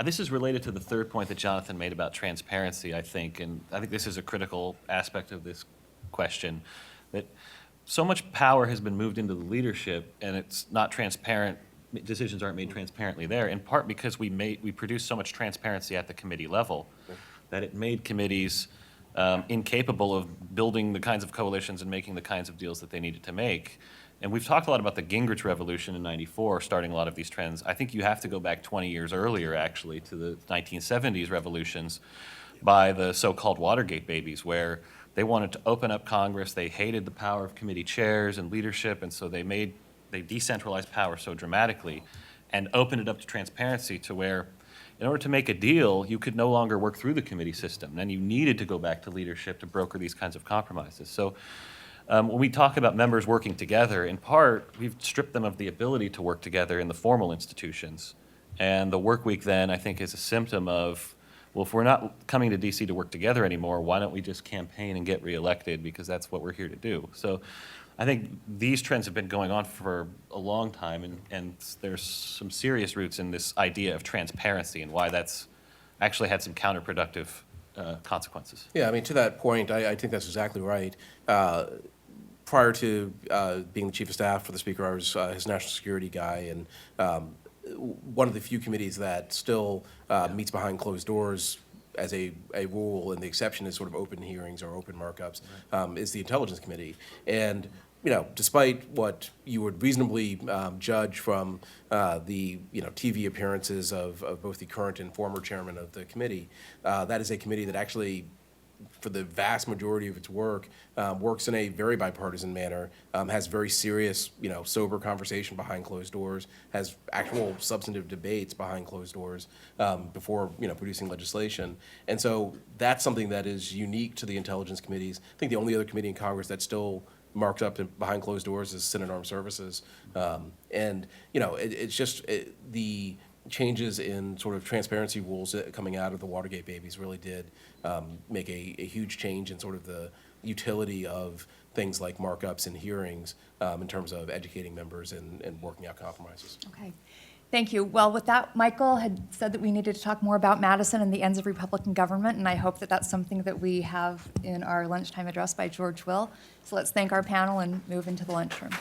C: This is related to the third point that Jonathan made about transparency, I think, and I think this is a critical aspect of this question, that so much power has been moved into the leadership and it's not transparent, decisions aren't made transparently there, in part because we produced so much transparency at the committee level that it made committees incapable of building the kinds of coalitions and making the kinds of deals that they needed to make. And we've talked a lot about the Gingrich Revolution in '94, starting a lot of these trends. I think you have to go back 20 years earlier, actually, to the 1970s revolutions by the so-called Watergate babies, where they wanted to open up Congress. They hated the power of committee chairs and leadership, and so they decentralized power so dramatically and opened it up to transparency to where, in order to make a deal, you could no longer work through the committee system. And you needed to go back to leadership to broker these kinds of compromises. So when we talk about members working together, in part, we've stripped them of the ability to work together in the formal institutions. And the work week then, I think, is a symptom of, well, if we're not coming to DC to work together anymore, why don't we just campaign and get reelected, because that's what we're here to do. So I think these trends have been going on for a long time, and there's some serious roots in this idea of transparency and why that's actually had some counterproductive consequences.
E: Yeah, I mean, to that point, I think that's exactly right. Prior to being the chief of staff for the speaker, I was his national security guy, and one of the few committees that still meets behind closed doors as a rule, and the exception is sort of open hearings or open markups, is the Intelligence Committee. And despite what you would reasonably judge from the TV appearances of both the current and former chairman of the committee, that is a committee that actually, for the vast majority of its work, works in a very bipartisan manner, has very serious, sober conversation behind closed doors, has actual substantive debates behind closed doors before, producing legislation. And so that's something that is unique to the intelligence committees. I think the only other committee in Congress that's still marked up behind closed doors is Senate Armed Services. It's just the changes in sort of transparency rules coming out of the Watergate babies really did make a huge change in sort of the utility of things like markups and hearings in terms of educating members and working out compromises.
B: Okay. Thank you. Well, with that, Michael had said that we needed to talk more about Madison and the ends of Republican government, and I hope that that's something that we have in our lunchtime address by George Will. So let's thank our panel and move into the lunchroom.